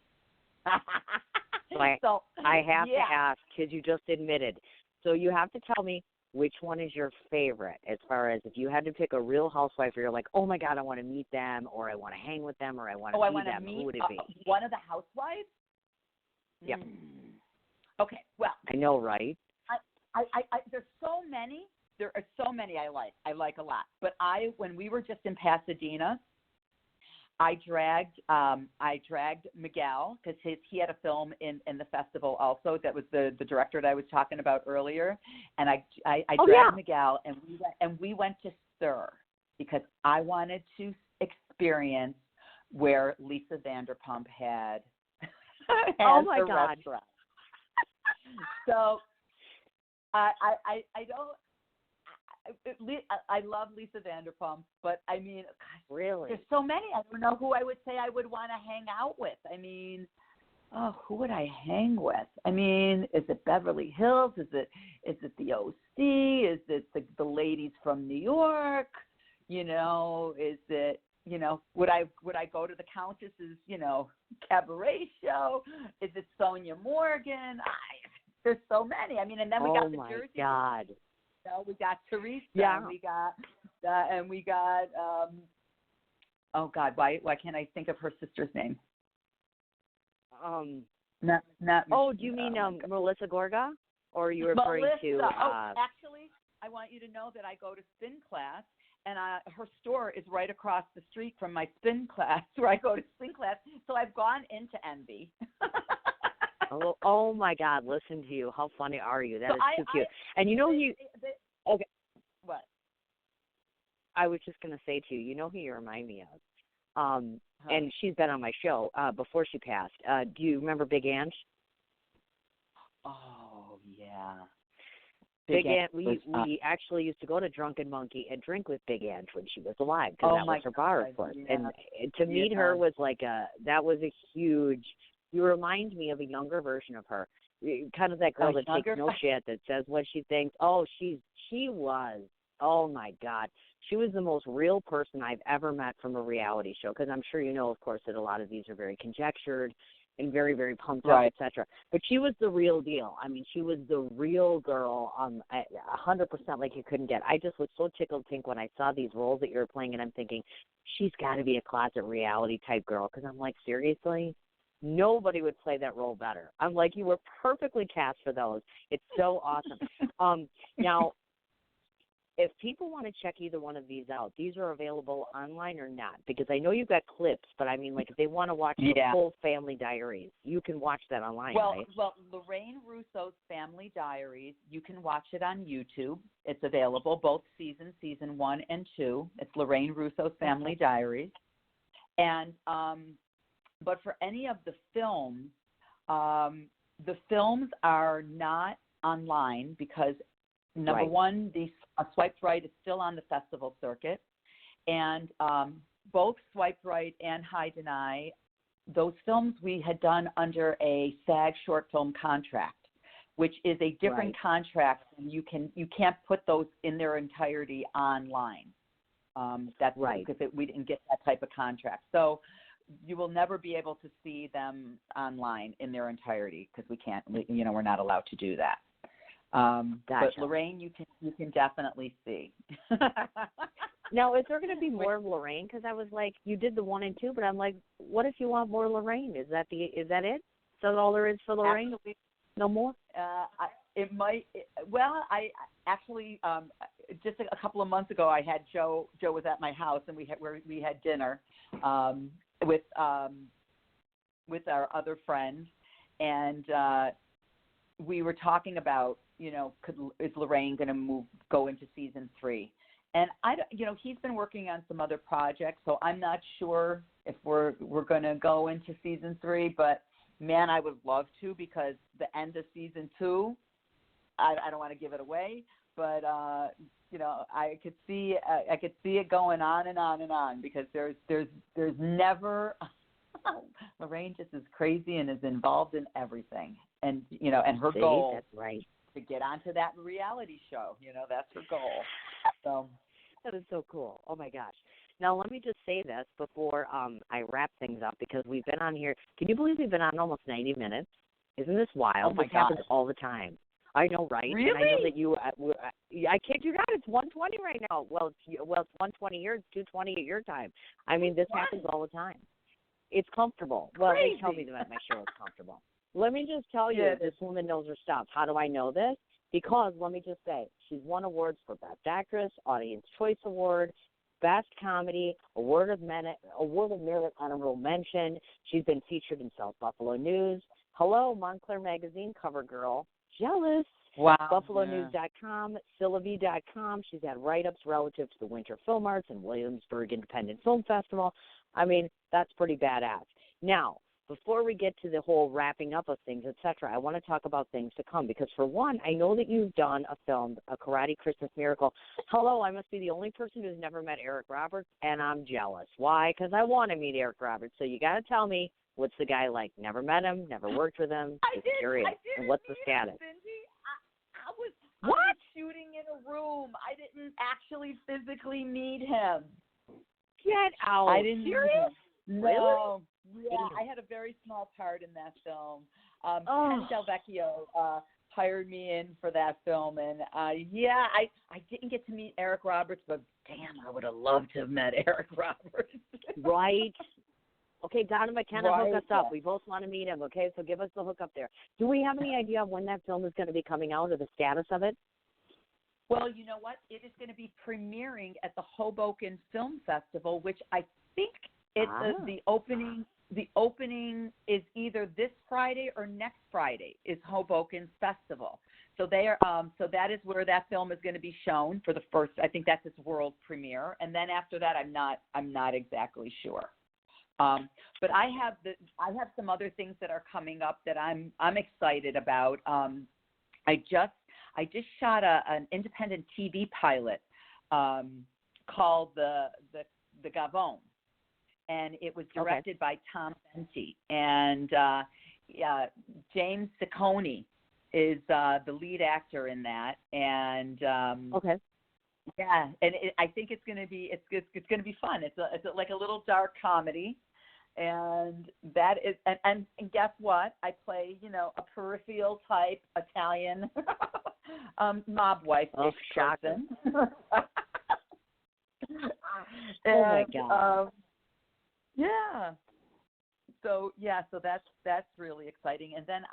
So I have to ask, because you just admitted. So you have to tell me which one is your favorite, as far as if you had to pick a Real Housewife where you're like, oh my God, I want to meet them, or I want to hang with them, or I want to see them. Who would it be? One of the housewives? Yeah. Okay, well. I know, right? I there's so many. There are so many I like a lot. But when we were just in Pasadena, I dragged Miguel, because he had a film in the festival also. That was the director that I was talking about earlier, and I dragged Miguel, and we went to Stir, because I wanted to experience where Lisa Vanderpump had oh my God. Restaurant. So I don't. I love Lisa Vanderpump, but I mean, gosh, really, there's so many. I don't know who I would say I would want to hang out with. I mean, who would I hang with? I mean, is it Beverly Hills? Is it the OC? Is it the ladies from New York? Is it would I go to the Countess's cabaret show? Is it Sonia Morgan? There's so many. I mean, and then we got the Jersey. Oh my God. We got Teresa, and we got oh God, why can't I think of her sister's name? Not oh, do you mean Melissa Gorga, or are you referring to? Actually, I want you to know that I go to spin class, and her store is right across the street from my spin class, where I go to spin class. So I've gone into envy. Oh my God! Listen to you. How funny are you? That is too cute. And okay. What? I was just gonna say to you. You know who you remind me of? And she's been on my show before she passed. Do you remember Big Ange? Oh yeah. Big Ange. We actually used to go to Drunken Monkey and drink with Big Ange when she was alive, because that was her bar, of course. Yeah. And to meet her was that was a huge. You remind me of a younger version of her, kind of that girl that takes no shit, that says what she thinks. Oh, she was, oh my God, she was the most real person I've ever met from a reality show, because I'm sure you know, of course, that a lot of these are very conjectured and very, very pumped Right. up, etc. But she was the real deal. I mean, she was the real girl, 100% like you couldn't get. I just was so tickled pink when I saw these roles that you were playing, and I'm thinking, she's got to be a closet reality type girl, because I'm like, seriously? Nobody would play that role better. I'm like, you were perfectly cast for those. It's so awesome. Now, if people want to check either one of these out, these are available online or not? Because I know you've got clips, but I mean, like, if they want to watch the full Family Diaries, you can watch that online, right? Well, Lorraine Russo's Family Diaries, you can watch it on YouTube. It's available, both seasons, season 1 and 2. It's Lorraine Russo's Family Diaries. And but for any of the films are not online because, number one, the Swiped Right is still on the festival circuit. And both Swiped Right and Hide and I, those films we had done under a SAG short film contract, which is a different contract. You can't put those in their entirety online. That's right, because we didn't get that type of contract. So you will never be able to see them online in their entirety because we're not allowed to do that. But Lorraine, you can definitely see. Now, is there going to be more of Lorraine? Because I was like, you did the 1 and 2, but I'm like, what if you want more Lorraine? Is that it? Is that all there is for Lorraine? Actually, no more? It might. I actually just a couple of months ago, I had Joe. Joe was at my house, and we had dinner with our other friend, and we were talking about, is Lorraine going to go into season 3? And he's been working on some other projects, so I'm not sure if we're going to go into season 3. But man, I would love to, because the end of season 2, I don't want to give it away, but I could see it going on and on and on, because there's never Lorraine just is crazy and is involved in everything, and her goal. That's right. To get onto that reality show, that's her goal. So that is so cool. Oh my gosh! Now let me just say this before I wrap things up, because we've been on here. Can you believe we've been on almost 90 minutes? Isn't this wild? Oh my this God. happens all the time. I know, right? Really? And I know that you. I kid you not. It's 1:20 right now. Well, it's 1:20 here. It's 2:20 at your time. I mean, this happens all the time. It's comfortable. Well, they tell me to make sure it's comfortable. Let me just tell you, this woman knows her stuff. How do I know this? Because, let me just say, she's won awards for Best Actress, Audience Choice Award, Best Comedy, Award of Merit, Honorable Mention. She's been featured in South Buffalo News. Hello, Montclair Magazine cover girl. Jealous. Wow. BuffaloNews.com, Syllabi.com. She's had write-ups relative to the Winter Film Arts and Williamsburg Independent Film Festival. I mean, that's pretty badass. Now, before we get to the whole wrapping up of things, etc., I want to talk about things to come, because, for one, I know that you've done a film, A Karate Christmas Miracle. Hello, I must be the only person who's never met Eric Roberts, and I'm jealous. Why? Because I want to meet Eric Roberts. So you got to tell me, what's the guy like? Never met him, never worked with him. Just curious. And what's the status? I was shooting in a room. I didn't actually physically meet him. Get out. I didn't. Serious? No. Yeah, I had a very small part in that film. Ken Del Vecchio hired me in for that film, and I didn't get to meet Eric Roberts, but damn, I would have loved to have met Eric Roberts. Right. Okay, Donna McKenna, hook us up. We both want to meet him, okay? So give us the hookup there. Do we have any idea of when that film is going to be coming out, or the status of it? Well, you know what? It is going to be premiering at the Hoboken Film Festival, which I think the opening. The opening is either this Friday or next Friday. Is Hoboken's festival. So they are. So that is where that film is going to be shown for the first. I think that's its world premiere, and then after that, I'm not exactly sure. But I have some other things that are coming up that I'm excited about. I just shot an independent TV pilot called the Gavone, and it was directed by Tom Benty, and James Ciccone is the lead actor in that, and yeah, and I think it's going to be fun. It's like a little dark comedy. And that is, and guess what? I play, a peripheral type Italian mob wife person. Oh my God. Yeah. So that's really exciting. And then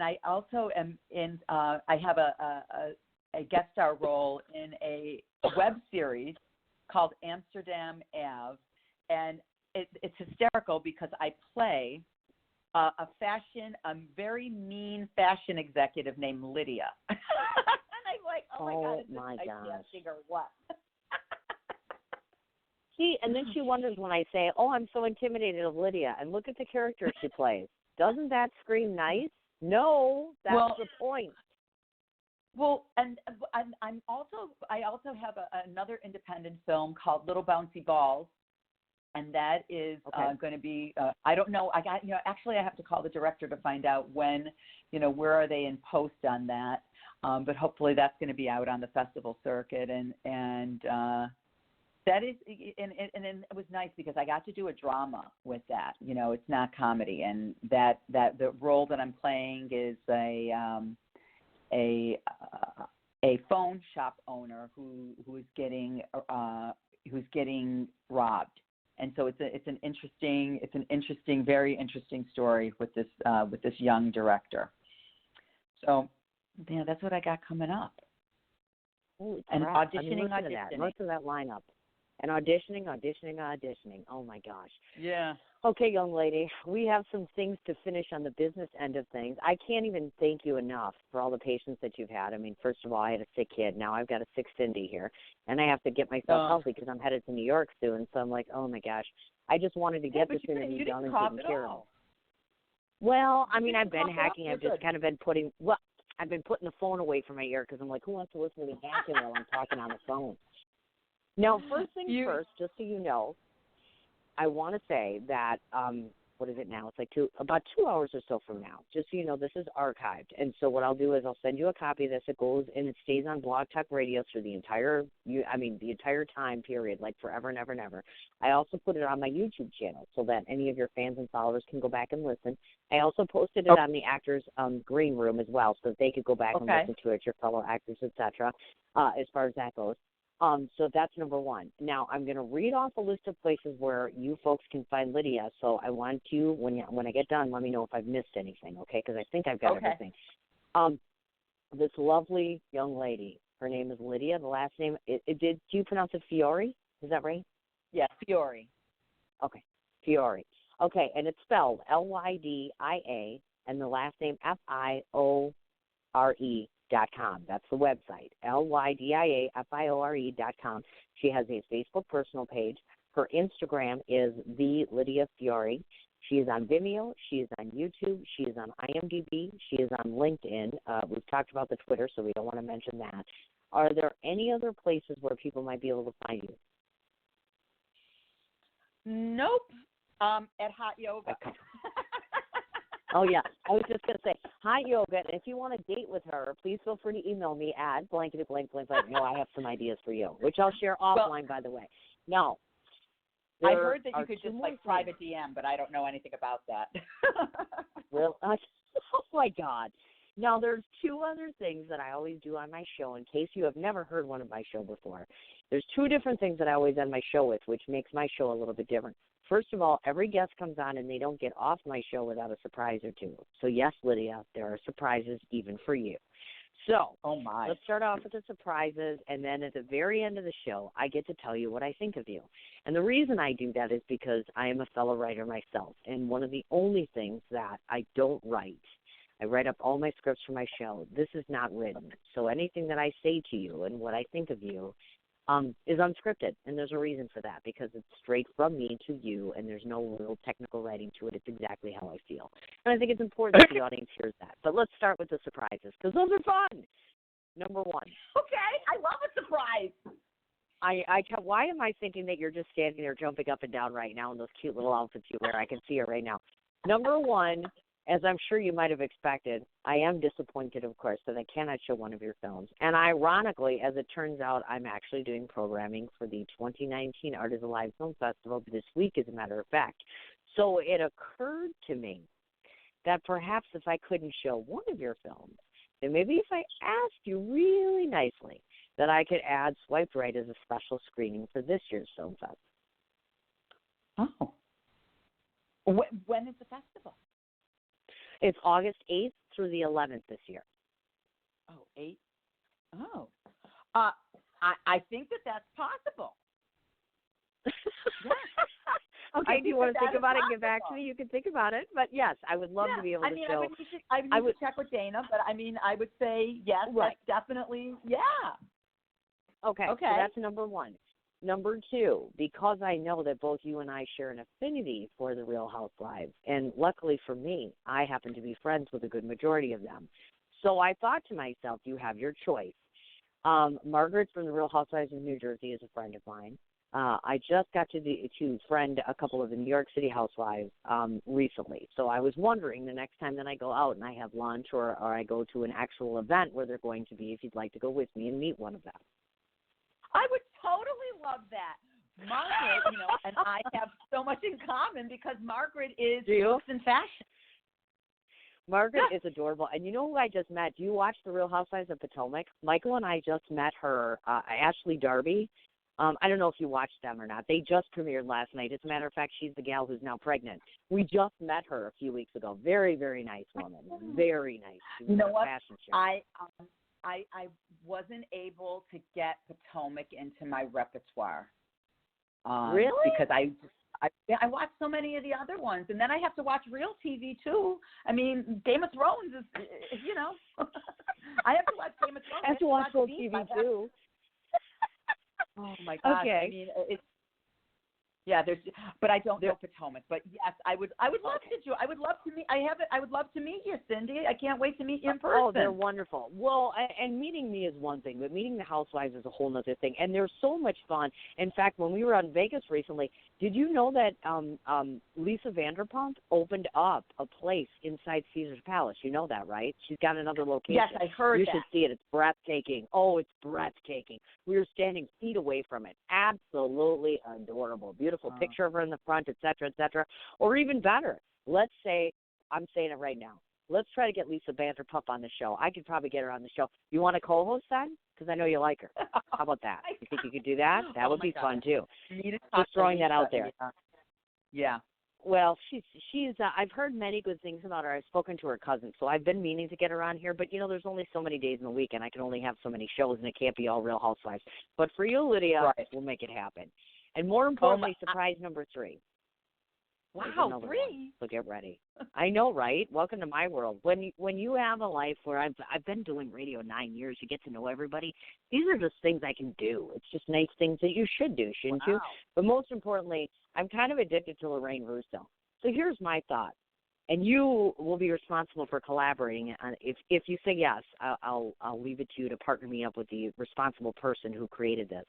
I also am in. I have a guest star role in a web series called Amsterdam Ave, and it's hysterical because I play a very mean fashion executive named Lydia. And I'm like, oh my God, is this casting or what? See, and then she wonders when I say, oh, I'm so intimidated of Lydia, and look at the character she plays. Doesn't that scream nice? No, that's the point. Well, and I also have another independent film called Little Bouncy Balls, and that is going to be, I don't know, actually I have to call the director to find out when, where are they in post on that, but hopefully that's going to be out on the festival circuit, and that is, and it was nice because I got to do a drama with that. It's not comedy, and that the role that I'm playing is a phone shop owner who's getting robbed, and so it's an interesting, very interesting story with this young director. So yeah, that's what I got coming up. Holy and crap. auditioning. Most of that lineup. And auditioning. Oh, my gosh. Yeah. Okay, young lady, we have some things to finish on the business end of things. I can't even thank you enough for all the patience that you've had. I mean, first of all, I had a sick kid. Now I've got a sick Cindy here, and I have to get myself healthy because I'm headed to New York soon. So I'm like, oh, my gosh. I just wanted to get this interview done and taken care of. Well, I mean, I've been hacking. I've just kind of been putting the phone away from my ear because I'm like, who wants to listen to me hacking while I'm talking on the phone? Now, first things first, just so you know, I want to say that, what is it now? It's like about 2 hours or so from now. Just so you know, this is archived. And so what I'll do is I'll send you a copy of this. It goes and it stays on Blog Talk Radio through the entire time period, like forever and ever and ever. I also put it on my YouTube channel so that any of your fans and followers can go back and listen. I also posted it on the Actors Green Room as well so that they could go back and listen to it, your fellow actors, etc., as far as that goes. So that's number one. Now, I'm going to read off a list of places where you folks can find Lydia. So I want you, when I get done, let me know if I've missed anything, okay? Because I think I've got everything. This lovely young lady, her name is Lydia. The last name, do you pronounce it Fiore? Is that right? Yes, Fiore. Okay, Fiore. Okay, and it's spelled Lydia, and the last name Fiore.com. That's the website, LYDIAFIORE.com. She has a Facebook personal page. Her Instagram is the Lydia Fiore. She is on Vimeo. She is on YouTube. She is on IMDb. She is on LinkedIn. We've talked about the Twitter, so we don't want to mention that. Are there any other places where people might be able to find you? Nope. At Hot Yoga. Okay. Oh, yeah. I was just going to say, Hot Yoga, and if you want to date with her, please feel free to email me at blankety blank. No, I have some ideas for you, which I'll share offline, by the way. Now, I heard that you could just, private DM, but I don't know anything about that. Well, oh, my God. Now, there's two other things that I always do on my show, in case you have never heard one of my show before. There's two different things that I always end my show with, which makes my show a little bit different. First of all, every guest comes on and they don't get off my show without a surprise or two. So, yes, Lydia, there are surprises even for you. So, let's start off with the surprises, and then at the very end of the show, I get to tell you what I think of you. And the reason I do that is because I am a fellow writer myself, and one of the only things that I don't write, I write up all my scripts for my show. This is not written. So anything that I say to you and what I think of you is unscripted, and there's a reason for that, because it's straight from me to you, and there's no real technical writing to it. It's exactly how I feel. And I think it's important that the audience hears that. But let's start with the surprises, because those are fun. Number one. Okay, I love a surprise. Why am I thinking that you're just standing there jumping up and down right now in those cute little outfits you wear? I can see it right now. Number one, as I'm sure you might have expected, I am disappointed, of course, that I cannot show one of your films. And ironically, as it turns out, I'm actually doing programming for the 2019 Art is Alive Film Festival this week, as a matter of fact. So it occurred to me that perhaps if I couldn't show one of your films, then maybe if I asked you really nicely that I could add Swipe Right as a special screening for this year's Film Fest. Oh. When is the festival? It's August 8th through the 11th this year. Oh, 8? Oh. I think that's possible. Yes. Okay, do you want to think about it and get back to me? You can think about it. But, yes, I would love to be able to show. I would check with Dana, but, I would say yes, right. That's definitely, yeah. Okay, so that's number one. Number two, because I know that both you and I share an affinity for the Real Housewives, and luckily for me, I happen to be friends with a good majority of them. So I thought to myself, you have your choice. Margaret from the Real Housewives of New Jersey is a friend of mine. I just got to friend a couple of the New York City housewives recently. So I was wondering the next time that I go out and I have lunch or I go to an actual event where they're going to be, if you'd like to go with me and meet one of them. I would totally love that. Margaret, and I have so much in common because Margaret is looks and fashion. Margaret is adorable. And you know who I just met? Do you watch The Real Housewives of Potomac? Michael and I just met her, Ashley Darby. I don't know if you watched them or not. They just premiered last night. As a matter of fact, she's the gal who's now pregnant. We just met her a few weeks ago. Very, very nice woman. Very nice. You know what? I wasn't able to get Potomac into my repertoire. Really? Because I watch so many of the other ones, and then I have to watch real TV too. I mean, Game of Thrones is, I have to watch Game of Thrones. I have to watch real TV too. Oh my gosh! Okay. I mean, it's. Yeah, but I don't know Potomac. But yes, I would love to do. I would love to meet. I would love to meet you, Cindy. I can't wait to meet you in person. Oh, they're wonderful. Well, and meeting me is one thing, but meeting the housewives is a whole other thing. And they're so much fun. In fact, when we were on Vegas recently, did you know that Lisa Vanderpump opened up a place inside Caesar's Palace? You know that, right? She's got another location. Yes, I heard that. You should see it. It's breathtaking. Oh, it's breathtaking. We were standing feet away from it. Absolutely adorable. Beautiful picture of her in the front, et cetera, or even better, let's say, I'm saying it right now, let's try to get Lisa Vanderpump on the show. I could probably get her on the show. You want to co-host then? Because I know you like her. How about that? You think you could do that? That would be fun, too. Just throwing that out there. Yeah. Well, she's. I've heard many good things about her. I've spoken to her cousin, so I've been meaning to get her on here. But, there's only so many days in the week, and I can only have so many shows, and it can't be all Real Housewives. But for you, Lydia, we'll make it happen. And more importantly, surprise number 3. Wow, 3? So get ready. I know, right? Welcome to my world. When you have a life where I've been doing radio 9 years, you get to know everybody. These are just things I can do. It's just nice things that you should do, shouldn't you? But most importantly, I'm kind of addicted to Lorraine Russo. So here's my thought. And you will be responsible for collaborating. If you say yes, I'll leave it to you to partner me up with the responsible person who created this.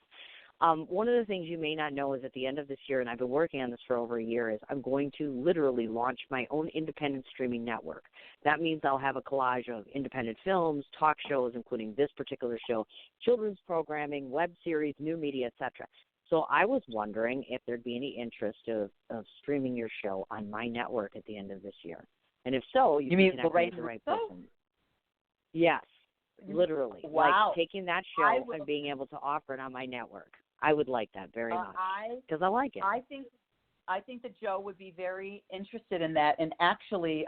One of the things you may not know is at the end of this year, and I've been working on this for over a year, is I'm going to literally launch my own independent streaming network. That means I'll have a collage of independent films, talk shows, including this particular show, children's programming, web series, new media, etc. So I was wondering if there'd be any interest of streaming your show on my network at the end of this year. And if so, you mean Lorraine the right person. Yes, literally. Wow. Like taking that show and being able to offer it on my network. I would like that very much because I like it. I think that Joe would be very interested in that. And actually,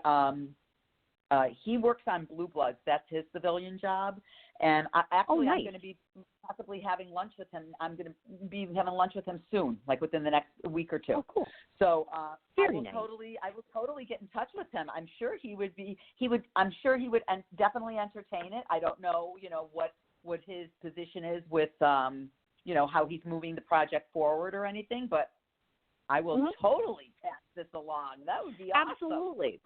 he works on Blue Bloods. That's his civilian job. And I'm going to be possibly having lunch with him. I'm going to be having lunch with him soon, like within the next week or two. Oh, cool. So I will totally get in touch with him. I'm sure he would definitely entertain it. I don't know, what his position is with, how he's moving the project forward or anything, but I will totally pass this along. That would be awesome. Absolutely.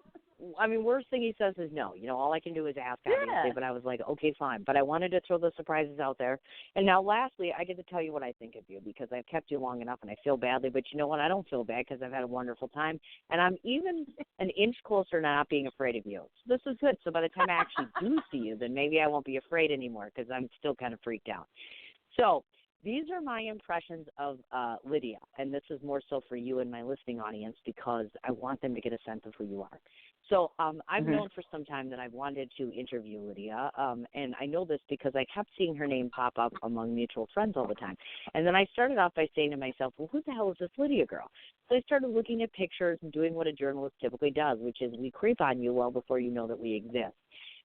I mean, worst thing he says is no. All I can do is ask, obviously, but I was like, okay, fine. But I wanted to throw the surprises out there. And now, lastly, I get to tell you what I think of you because I've kept you long enough and I feel badly. But you know what? I don't feel bad because I've had a wonderful time. And I'm even an inch closer to not being afraid of you. So this is good. So by the time I actually do see you, then maybe I won't be afraid anymore because I'm still kind of freaked out. So these are my impressions of Lydia, and this is more so for you and my listening audience because I want them to get a sense of who you are. So I've known for some time that I've wanted to interview Lydia, and I know this because I kept seeing her name pop up among mutual friends all the time. And then I started off by saying to myself, well, who the hell is this Lydia girl? So I started looking at pictures and doing what a journalist typically does, which is we creep on you well before you know that we exist.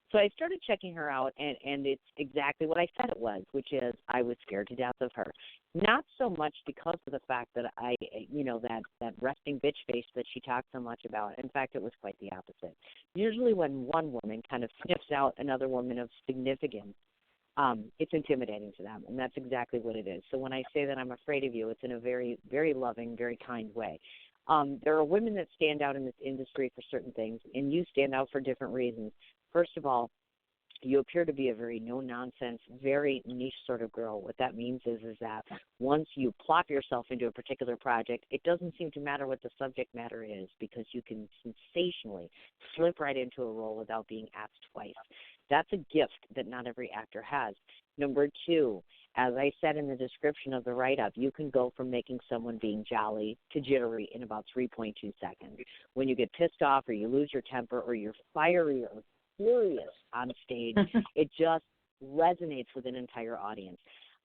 So I started checking her out, and it's exactly what I said it was, which is I was scared to death of her. Not so much because of the fact that that resting bitch face that she talked so much about. In fact, it was quite the opposite. Usually when one woman kind of sniffs out another woman of significance, it's intimidating to them, and that's exactly what it is. So when I say that I'm afraid of you, it's in a very, very loving, very kind way. There are women that stand out in this industry for certain things, and you stand out for different reasons. First of all, you appear to be a very no-nonsense, very niche sort of girl. What that means is that once you plop yourself into a particular project, it doesn't seem to matter what the subject matter is because you can sensationally slip right into a role without being asked twice. That's a gift that not every actor has. Number two, as I said in the description of the write-up, you can go from making someone being jolly to jittery in about 3.2 seconds. When you get pissed off or you lose your temper or you're fiery or furious on stage, it just resonates with an entire audience.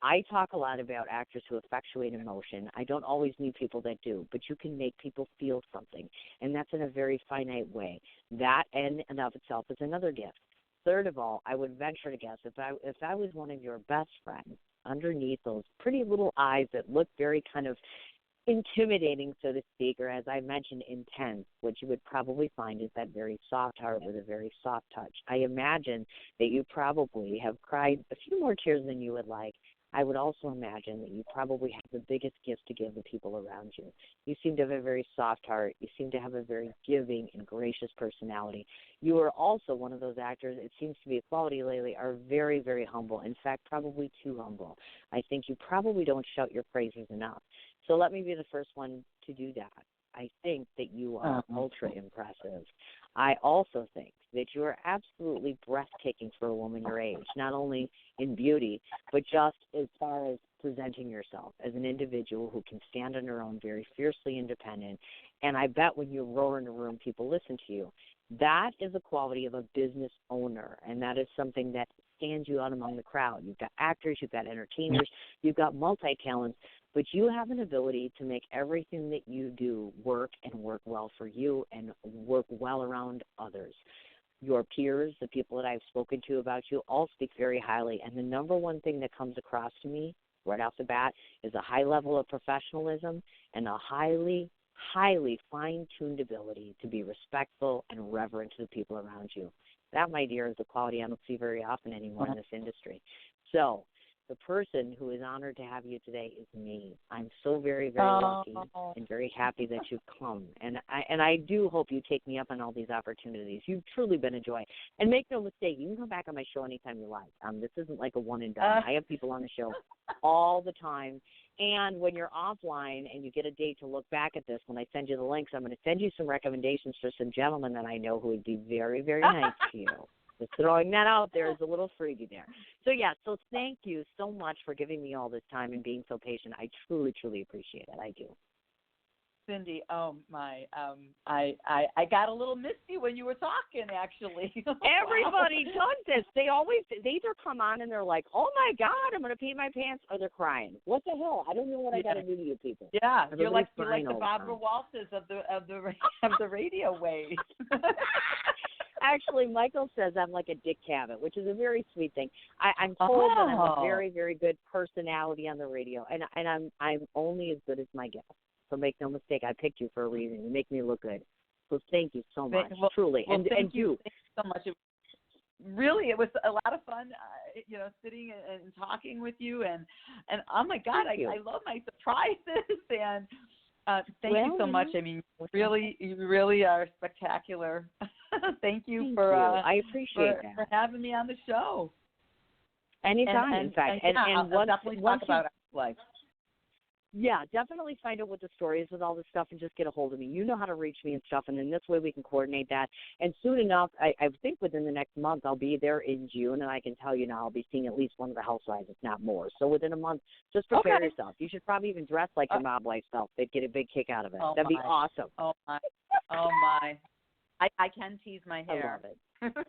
I talk a lot about actors who effectuate emotion. I don't always need people that do, but you can make people feel something, and that's in a very finite way. That in and of itself is another gift. Third of all, I would venture to guess if I was one of your best friends, underneath those pretty little eyes that look very kind of intimidating, so to speak, or as I mentioned, intense, what you would probably find is that very soft heart with a very soft touch. I imagine that you probably have cried a few more tears than you would like. I would also imagine that you probably have the biggest gift to give the people around you. You seem to have a very soft heart. You seem to have a very giving and gracious personality. You are also one of those actors, it seems to be a quality lately, are very, very humble. In fact, probably too humble. I think you probably don't shout your praises enough. So let me be the first one to do that. I think that you are ultra impressive. I also think that you are absolutely breathtaking for a woman your age, not only in beauty, but just as far as presenting yourself as an individual who can stand on her own, very fiercely independent. And I bet when you roar in a room, people listen to you. That is a quality of a business owner, and that is something that stands you out among the crowd. You've got actors, you've got entertainers, you've got multi-talents, but you have an ability to make everything that you do work and work well for you and work well around others. Your peers, the people that I've spoken to about you, all speak very highly. And the number one thing that comes across to me right off the bat is a high level of professionalism and a highly, highly fine-tuned ability to be respectful and reverent to the people around you. That, my dear, is a quality I don't see very often anymore in this industry. So the person who is honored to have you today is me. I'm so very, very lucky and very happy that you've come. And I do hope you take me up on all these opportunities. You've truly been a joy. And make no mistake, you can come back on my show anytime you like. This isn't like a one and done. I have people on the show all the time. And when you're offline and you get a date to look back at this, when I send you the links, I'm going to send you some recommendations for some gentlemen that I know who would be very, very nice to you. Just throwing that out there is a little freebie there. So, yeah, so thank you so much for giving me all this time and being so patient. I truly, truly appreciate it. I do. Cindy, oh my, I got a little misty when you were talking, actually. Everybody does this. They either come on and they're like, oh my God, I'm going to pee my pants, or they're crying. What the hell? I don't know what I got to do to you people. Yeah, you're like the Barbara Walters of the radio waves. Actually, Michael says I'm like a Dick Cavett, which is a very sweet thing. I'm told that I'm a very, very good personality on the radio, and I'm only as good as my guests. So make no mistake, I picked you for a reason. You make me look good. So thank you so much, truly. Well, and thank you so much. It was a lot of fun, sitting and talking with you, and oh my God, I love my surprises, and thank you so much. I mean, you really are spectacular. Thank you Thank for you. I appreciate for, that. for having me on the show. Anytime, And, in fact. and, yeah, And I'll definitely talk about our life. Yeah, definitely find out what the story is with all this stuff and just get a hold of me. You know how to reach me and stuff, and in this way we can coordinate that. And soon enough, I think within the next month, I'll be there in June, and I can tell you now I'll be seeing at least one of the housewives, if not more. So within a month, just prepare yourself. You should probably even dress like your mob wife self. They'd get a big kick out of it. Oh That'd be my. awesome. Oh, my. Oh, my. I can tease my hair. I love it.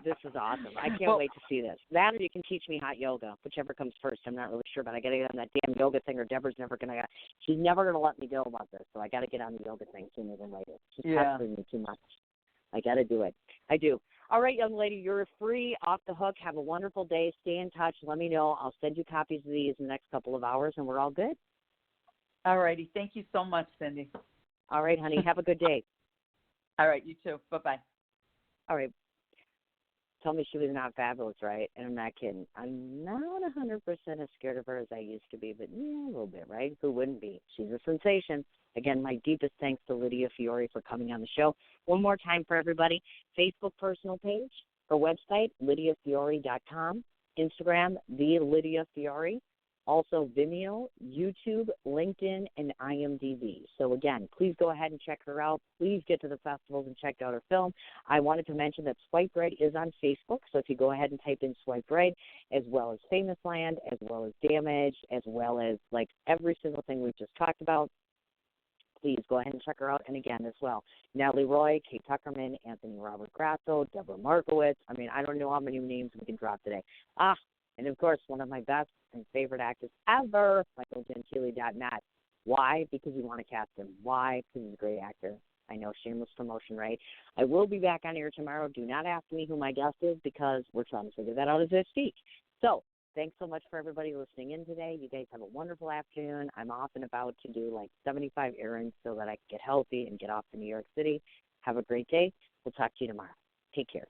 This is awesome. I can't wait to see this. That or you can teach me hot yoga, whichever comes first. I'm not really sure, but I got to get on that damn yoga thing, or Deborah's never going to. She's never going to let me go about this, so I got to get on the yoga thing sooner than later. She's pestering me too much. I got to do it. I do. All right, young lady, you're free, off the hook. Have a wonderful day. Stay in touch. Let me know. I'll send you copies of these in the next couple of hours, and we're all good. All righty. Thank you so much, Cindy. All right, honey. Have a good day. All right, you too. Bye-bye. All right. Tell me she was not fabulous, right? And I'm not kidding. I'm not 100% as scared of her as I used to be, but yeah, a little bit, right? Who wouldn't be? She's a sensation. Again, my deepest thanks to Lydia Fiore for coming on the show. One more time for everybody, Facebook personal page, her website, lydiafiore.com, Instagram, the Lydia Fiore, also Vimeo, YouTube, LinkedIn, and IMDb. So again, please go ahead and check her out. Please get to the festivals and check out her film. I wanted to mention that Swipe Right is on Facebook, so if you go ahead and type in Swipe Right, as well as Famous Land, as well as Damage, as well as like every single thing we've just talked about, please go ahead and check her out. And again, as well, Natalie Roy, Kate Tuckerman, Anthony Robert Grasso, Deborah Markowitz. I mean, I don't know how many names we can drop today. And of course, one of my best and favorite actors ever, MichaelGentili.net. Why? Because we want to cast him. Why? Because he's a great actor. I know, shameless promotion, right? I will be back on air tomorrow. Do not ask me who my guest is because we're trying to figure that out as I speak. So thanks so much for everybody listening in today. You guys have a wonderful afternoon. I'm off and about to do like 75 errands so that I can get healthy and get off to New York City. Have a great day. We'll talk to you tomorrow. Take care.